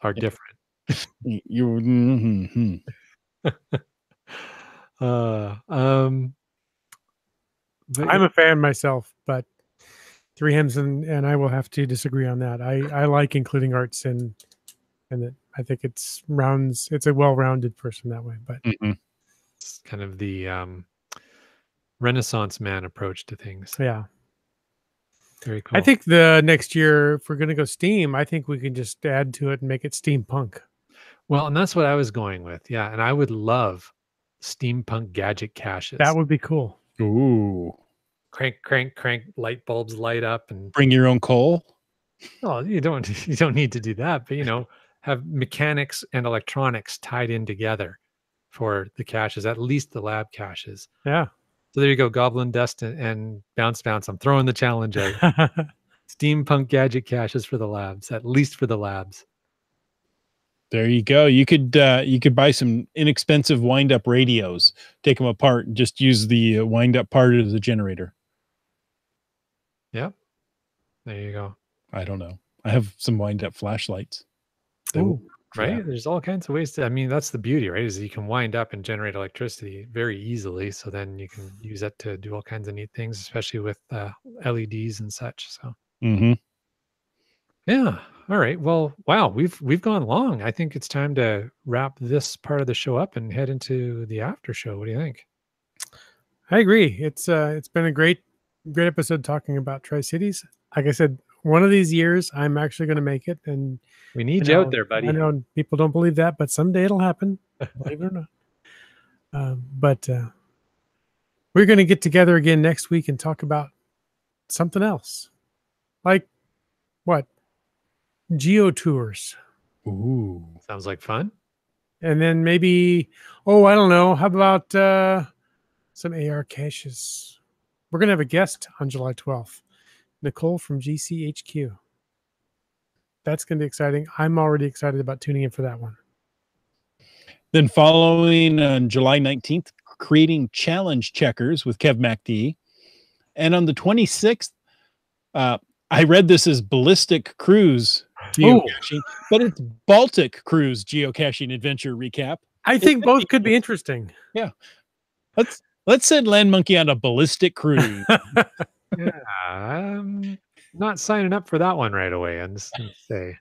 are different. But I'm a fan myself, but Three Hymns and I will have to disagree on that. I like including arts and it. I think it's a well-rounded person that way. But it's kind of the Renaissance man approach to things. Yeah. Very cool. I think the next year, if we're going to go Steam, I think we can just add to it and make it steampunk. Well, and that's what I was going with. Yeah. And I would love steampunk gadget caches. That would be cool. Ooh. Crank, light bulbs light up and bring your own coal. Well, you don't need to do that, but have mechanics and electronics tied in together for the caches, at least the lab caches. Yeah. So there you go, Goblin Dust and Bounce. I'm throwing the challenge out. Steampunk gadget caches for the labs, at least for the labs. There you go. You could buy some inexpensive wind-up radios, take them apart, and just use the wind-up part of the generator. Yep. There you go. I don't know. I have some wind-up flashlights. Ooh, right? There's all kinds of ways to. I mean, that's the beauty, right? Is you can wind up and generate electricity very easily. So then you can use that to do all kinds of neat things, especially with LEDs and such. So. Yeah. All right. Well, wow. We've gone long. I think it's time to wrap this part of the show up and head into the after show. What do you think? I agree. It's been a great episode talking about Tri-Cities. Like I said, one of these years I'm actually going to make it, and we need you out there, buddy. I know people don't believe that, but someday it'll happen. Believe it or not. But we're going to get together again next week and talk about something else, like what? Geo tours. Ooh, sounds like fun. And then maybe, I don't know. How about some AR caches? We're going to have a guest on July 12th, Nicole from GCHQ. That's going to be exciting. I'm already excited about tuning in for that one. Then following on July 19th, creating challenge checkers with Kev MacD. And on the 26th, I read this as Ballistic Cruise geocaching, but it's Baltic Cruise geocaching adventure recap. I think both could be interesting. Yeah. Let's send Land Monkey on a ballistic cruise. Yeah, I'm not signing up for that one right away. I'm just going to say.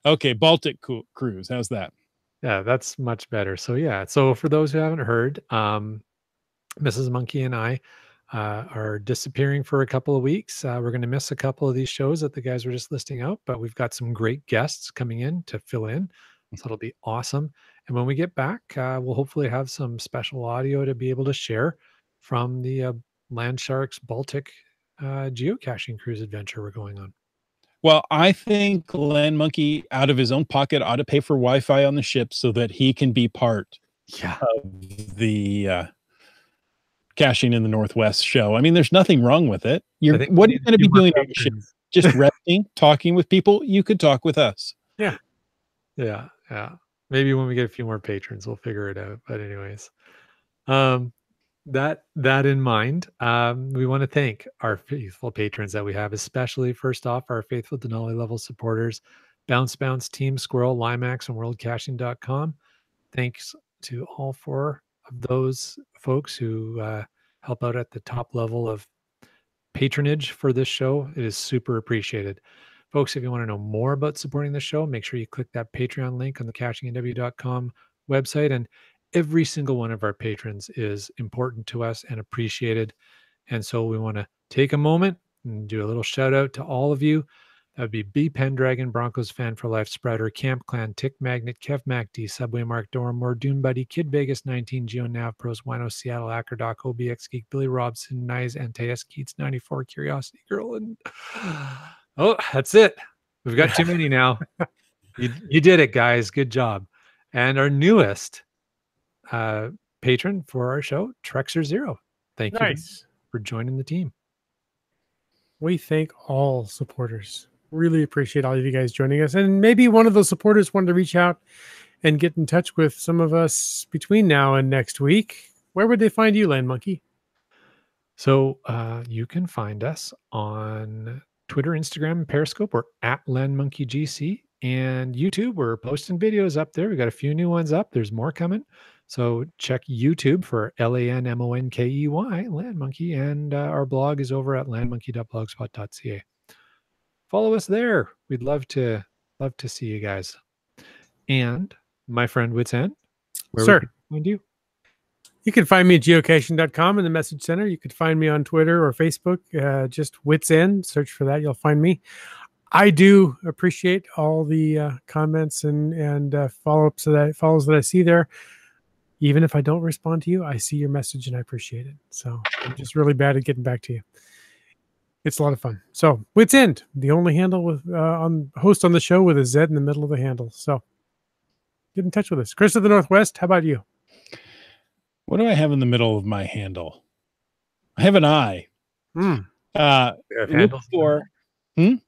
Okay, Baltic Cruise. How's that? Yeah, that's much better. So yeah, so for those who haven't heard, Mrs. Monkey and I are disappearing for a couple of weeks. We're going to miss a couple of these shows that the guys were just listing out, but we've got some great guests coming in to fill in. So it'll be awesome. And when we get back, we'll hopefully have some special audio to be able to share from the Land Sharks Baltic geocaching cruise adventure we're going on. Well, I think Land Monkey, out of his own pocket, ought to pay for Wi-Fi on the ship so that he can be part of the Caching in the Northwest show. I mean, there's nothing wrong with it. What are you going to be doing on the ship? Just resting, talking with people? You could talk with us. Yeah. Yeah. Maybe when we get a few more patrons, we'll figure it out. But anyways, that in mind, we want to thank our faithful patrons that we have, especially first off, our faithful Denali level supporters, Bounce, Team Squirrel, Limax, and WorldCaching.com. Thanks to all four of those folks who help out at the top level of patronage for this show. It is super appreciated. Folks, if you want to know more about supporting the show, make sure you click that Patreon link on the cashingnw.com website. And every single one of our patrons is important to us and appreciated. And so we want to take a moment and do a little shout out to all of you. That would be B Pendragon, Broncos Fan for Life, Spreader, Camp Clan, Tick Magnet, Kev MacD, Subway Mark, Doramore, Dune Buddy, Kid Vegas 19, Geo Nav Pros, Wino, Seattle, Ackerdoc, OBX Geek, Billy Robson, Nice, Antaeus, Keats 94, Curiosity Girl, and oh, that's it. We've got too many now. You did it, guys. Good job. And our newest patron for our show, Trexer Zero. Thank you for joining the team. We thank all supporters. Really appreciate all of you guys joining us. And maybe one of those supporters wanted to reach out and get in touch with some of us between now and next week. Where would they find you, Land Monkey? So you can find us on Twitter, Instagram, and Periscope. We're at LandMonkeyGC. And YouTube, we're posting videos up there. We got a few new ones up. There's more coming. So check YouTube for LANMONKEY, Land Monkey. And our blog is over at landmonkey.blogspot.ca. Follow us there. We'd love to see you guys. And my friend Wits End, where would people find you? You can find me at geocaching.com in the message center. You could find me on Twitter or Facebook. Just Wits End. Search for that. You'll find me. I do appreciate all the comments and follow-ups follows that I see there. Even if I don't respond to you, I see your message and I appreciate it. So I'm just really bad at getting back to you. It's a lot of fun. So Wits End, the only handle with host on the show with a Z in the middle of the handle. So get in touch with us. Chris of the Northwest, how about you? What do I have in the middle of my handle? I have an I. Do you have handles Do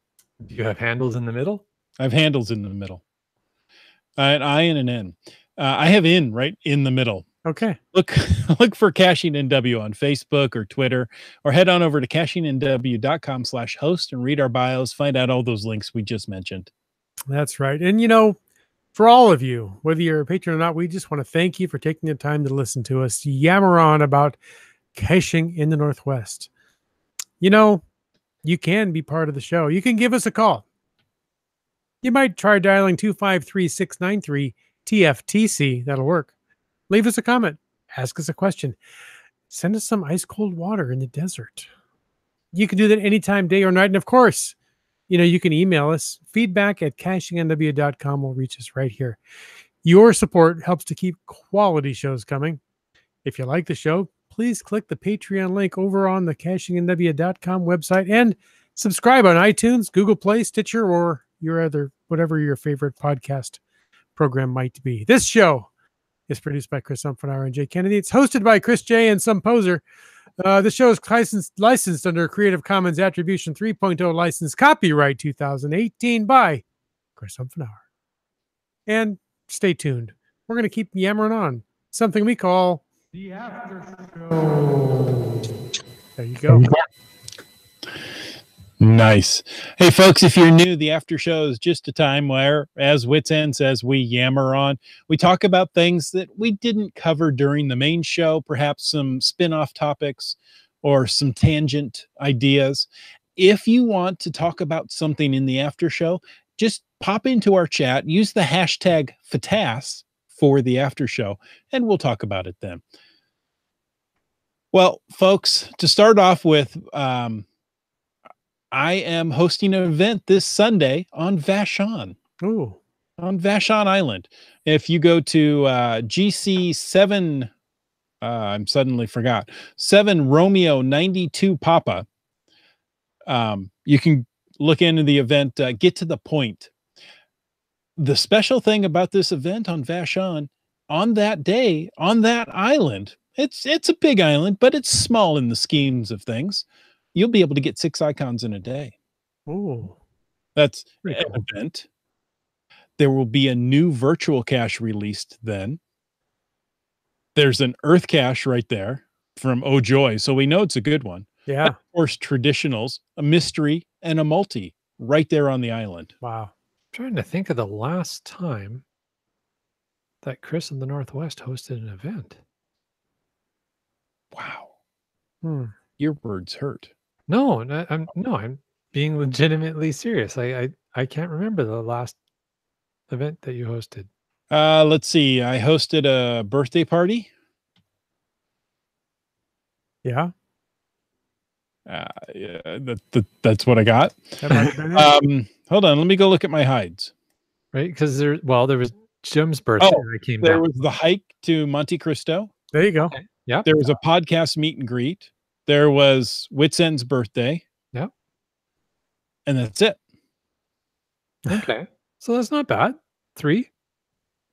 you have handles in the middle? I have handles in the middle. An I and an N. I have in right in the middle. Okay. Look for Caching NW on Facebook or Twitter, or head on over to cashingnw.com/host and read our bios. Find out all those links we just mentioned. That's right. And for all of you, whether you're a patron or not, we just want to thank you for taking the time to listen to us yammer on about caching in the Northwest. You can be part of the show. You can give us a call. You might try dialing 253-693-TFTC. That'll work. Leave us a comment. Ask us a question. Send us some ice cold water in the desert. You can do that anytime, day or night. And of course, you can email us. feedback@cashingnw.com will reach us right here. Your support helps to keep quality shows coming. If you like the show, please click the Patreon link over on the cashingnw.com website and subscribe on iTunes, Google Play, Stitcher, or whatever your favorite podcast program might be. This show is produced by Chris Umfenauer and Jay Kennedy. It's hosted by Chris J. and some poser. The show is licensed under Creative Commons Attribution 3.0 license, copyright 2018 by Chris Umfenauer. And stay tuned. We're going to keep yammering on something we call the After Show. There you go. Nice. Hey, folks, if you're new, the After Show is just a time where, as Wits End says, we yammer on. We talk about things that we didn't cover during the main show, perhaps some spin-off topics or some tangent ideas. If you want to talk about something in the After Show, just pop into our chat, use the hashtag FATAS for the After Show, and we'll talk about it then. Well, folks, to start off with, I am hosting an event this Sunday on Vashon. Ooh. On Vashon Island. If you go to GC7, I'm suddenly forgot, 7 Romeo 92 Papa, you can look into the event, get to the point. The special thing about this event on Vashon, on that day, on that island, it's a big island, but it's small in the schemes of things. You'll be able to get 6 icons in a day. Oh, that's an event. There will be a new virtual cache released then. There's an Earth cache right there from Oh Joy, so we know it's a good one. Yeah. And of course, traditionals, a mystery, and a multi right there on the island. Wow. I'm trying to think of the last time that Chris in the Northwest hosted an event. Wow. Hmm. Your words hurt. No, I'm being legitimately serious. I can't remember the last event that you hosted. Let's see. I hosted a birthday party. Yeah. Yeah, that's what I got. That might have been it. Hold on. Let me go look at my hides. Right? Because there was Jim's birthday. Oh, I came there down. was the hike to Monte Cristo. There you go. Okay. Yeah. There was a podcast meet and greet. There was Wits End's birthday. Yep. And that's it. Okay. So that's not bad. 3.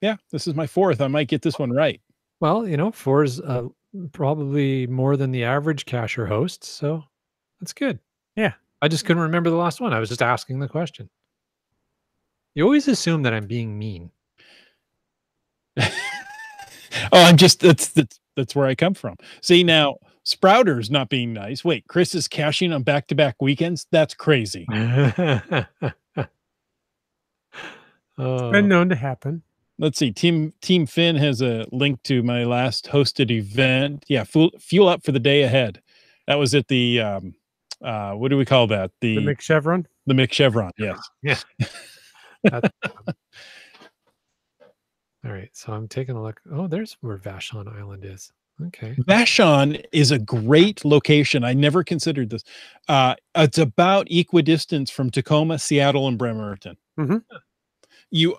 Yeah, this is my 4th. I might get this one right. Well, 4 is probably more than the average cacher host, so that's good. Yeah. I just couldn't remember the last one. I was just asking the question. You always assume that I'm being mean. I'm just that's where I come from. See, now Sprouter's not being nice. Wait, Chris is cashing on back-to-back weekends? That's crazy. Been known to happen. Let's see. Team Finn has a link to my last hosted event. Yeah, fuel up for the day ahead. That was at the what do we call that? The McChevron? The McChevron, yes. Yeah. All right, so I'm taking a look. Oh, there's where Vashon Island is. Okay. Vashon is a great location. I never considered this. It's about equidistance from Tacoma, Seattle, and Bremerton. Mm-hmm.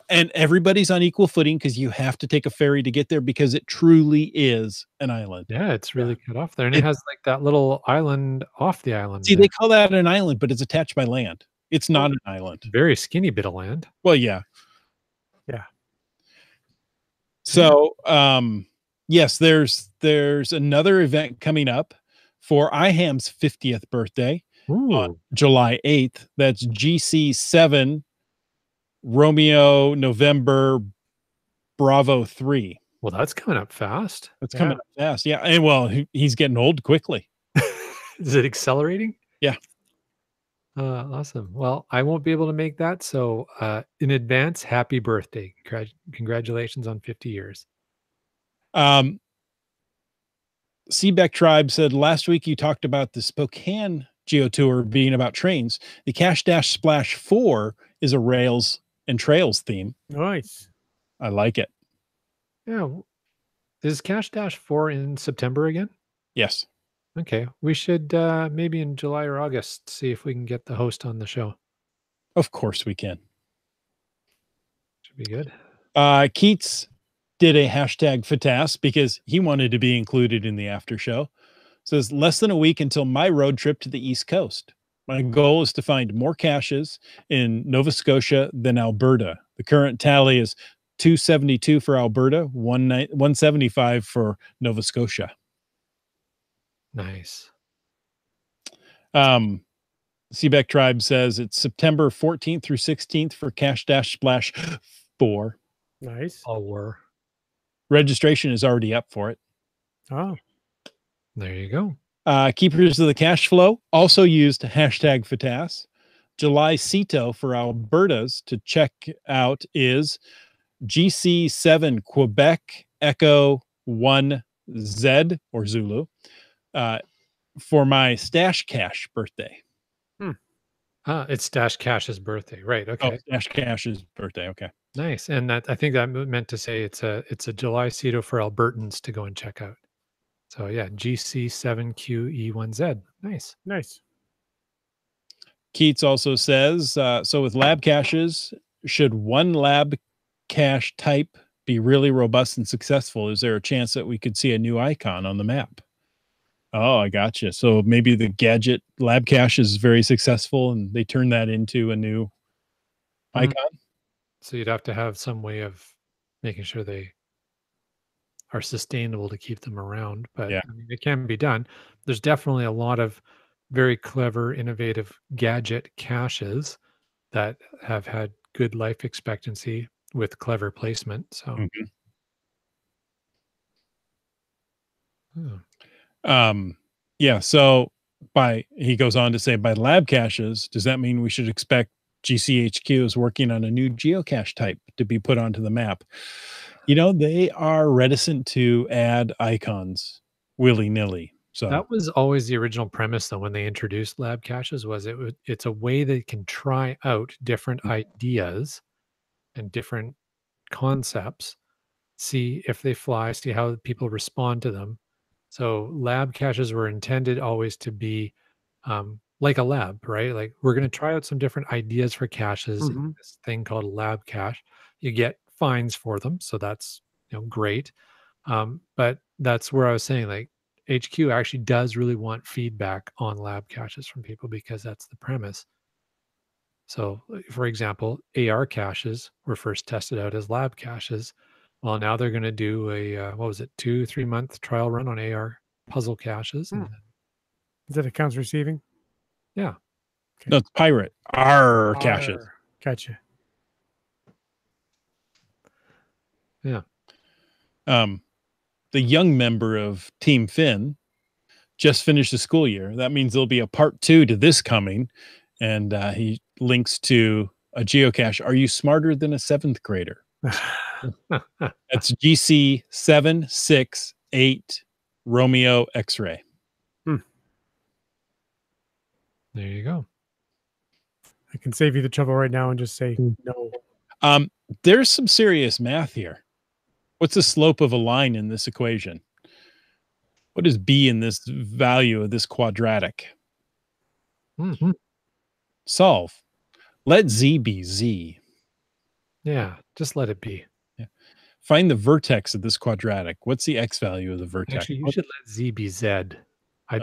And everybody's on equal footing because you have to take a ferry to get there because it truly is an island. Yeah, it's really cut off there. And it has like that little island off the island. See, they call that an island, but it's attached by land. It's not an island. Very skinny bit of land. Well, yeah. Yeah. So, yes, there's another event coming up for IHAM's 50th birthday on July 8th. That's GC7 Romeo November Bravo 3. Well, that's coming up fast. That's coming up fast. Yeah. And well, he's getting old quickly. Is it accelerating? Yeah. Awesome. Well, I won't be able to make that. So in advance, happy birthday. Congratulations on 50 years. Seabeck Tribe said last week you talked about the Spokane Geo Tour being about trains. The Cash Dash Splash 4 is a rails and trails theme. Nice. I like it. Yeah. Is Cash Dash 4 in September again? Yes. Okay. We should maybe in July or August see if we can get the host on the show. Of course we can. Should be good. Keats did a hashtag FATAS because he wanted to be included in the after show. Says less than a week until my road trip to the East Coast. My goal is to find more caches in Nova Scotia than Alberta. The current tally is 272 for Alberta, 175 for Nova Scotia. Nice. Seabeck Tribe says it's September 14th through 16th for Cash Dash Splash 4. Nice. Registration is already up for it. Oh. There you go. Keepers of the Cash Flow also used hashtag FATAS. July CETO for Alberta's to check out is GC7 Quebec Echo 1Z or Zulu for my Stash Cash birthday. It's Stash Cash's birthday. Right. Okay. Oh, Stash Cash's birthday. Okay. Nice. And that I think that meant to say it's a July CETO for Albertans to go and check out. So yeah, GC7QE1Z. Nice. Nice. Keats also says, so with lab caches, should one lab cache type be really robust and successful? Is there a chance that we could see a new icon on the map? Oh, I gotcha. So maybe the gadget lab cache is very successful and they turn that into a new icon. So you'd have to have some way of making sure they are sustainable to keep them around. But yeah. I mean, it can be done. There's definitely a lot of very clever, innovative gadget caches that have had good life expectancy with clever placement. So, yeah. So he goes on to say, by lab caches, does that mean we should expect GCHQ is working on a new geocache type to be put onto the map? You know, they are reticent to add icons willy-nilly. So that was always the original premise, though, when they introduced lab caches, was it's a way they can try out different ideas and different concepts, see if they fly, see how people respond to them. So lab caches were intended always to be like a lab, right? Like we're going to try out some different ideas for caches. In Mhm. this thing called a lab cache. You get fines for them, so that's great. But that's where I was saying, like, HQ actually does really want feedback on lab caches from people because that's the premise. So, for example, AR caches were first tested out as lab caches. Well, now they're going to do a what was it, 2-3 month trial run on AR puzzle caches, and then, Is that accounts receiving? yeah, no, it's pirate. Our caches. Arr. Gotcha. yeah. The young member of Team Finn just finished the school year. That means there'll be a part 2 to this coming. And he links to a geocache. Are you smarter than a 7th grader? That's GC 768 Romeo X-ray. There you go. I can save you the trouble right now and just say no. There's some serious math here. What's the slope of a line in this equation? What is B in this value of this quadratic? Mm-hmm. Solve. Let Z be Z. Yeah, just let it be. Yeah. Find the vertex of this quadratic. What's the X value of the vertex? Actually, you should let Z be Z. I'd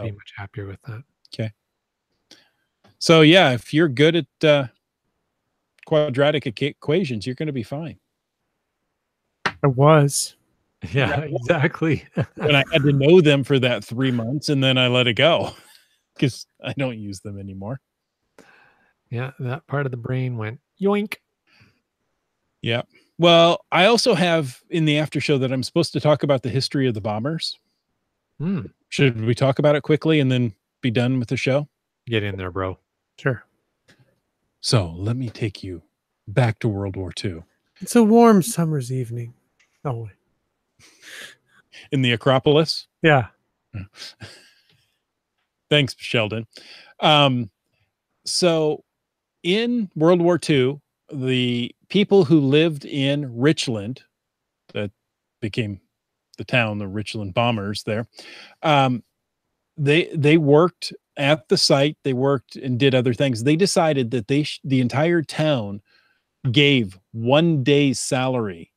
be Oh. much happier with that. Okay. So yeah, if you're good at quadratic equations, you're going to be fine. I was. Yeah, exactly. And I had to know them for that 3 months, and then I let it go because I don't use them anymore. Yeah, that part of the brain went yoink. Yeah. Well, I also have in the after show that I'm supposed to talk about the history of the bombers. Should we talk about it quickly and then be done with the show? Get in there, bro. Sure. So let me take you back to World War II. It's a warm summer's evening. Oh, In the Acropolis. yeah. Thanks, Sheldon. So in World War II, the people who lived in Richland, that became the town, the Richland bombers there, they worked at the site. They worked and did other things. They decided that the entire town gave 1 day's salary,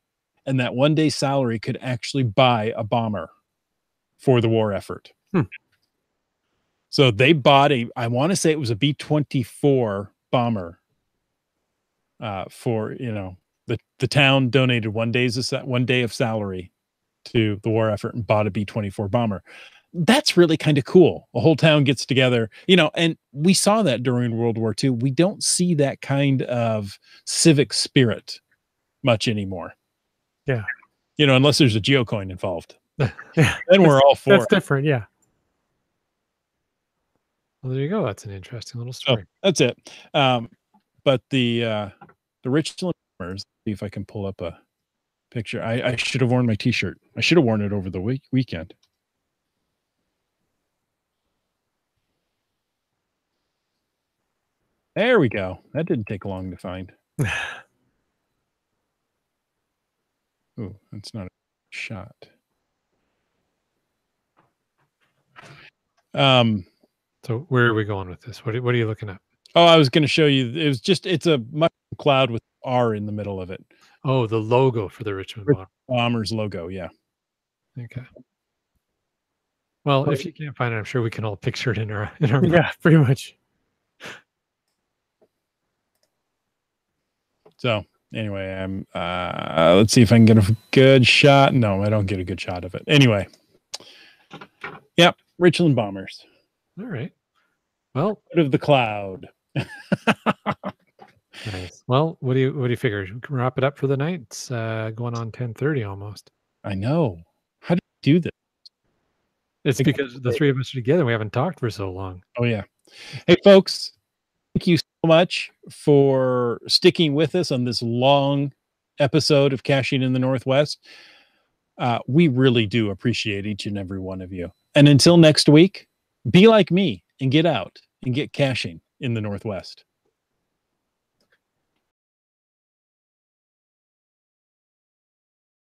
and that 1 day's salary could actually buy a bomber for the war effort. So they bought I want to say it was a B-24 bomber for, the town donated 1 day of salary to the war effort and bought a B-24 bomber. That's really kind of cool. A whole town gets together, and we saw that during World War II. We don't see that kind of civic spirit much anymore. Yeah. Unless there's a GeoCoin involved. Yeah. Then we're all for That's it. different. Yeah. Well, there you go. That's an interesting little story. That's it. But the Richland bombers, see if I can pull up a picture. I should have worn my t-shirt. I should have worn it over the weekend. There we go. That didn't take long to find. Oh, that's not a shot. So where are we going with this? What are you looking at? Oh, I was going to show you. It's a mushroom cloud with R in the middle of it. Oh, the logo for the Richmond Bombers logo. Yeah. Okay. Well, if you can't find it, I'm sure we can all picture it in our Yeah, pretty much. So anyway, I'm let's see if I can get a good shot. No, I don't get a good shot of it. Anyway. Yep, Richland bombers. All right. Well, out of the cloud. Nice. Well, what do you figure? We can wrap it up for the night. It's going on 10:30 almost. I know. How do you do this? It's because the three of us are together. We haven't talked for so long. Oh yeah. Hey folks, thank you so much for sticking with us on this long episode of Caching in the Northwest. We really do appreciate each and every one of you. And until next week, be like me and get out and get caching in the Northwest.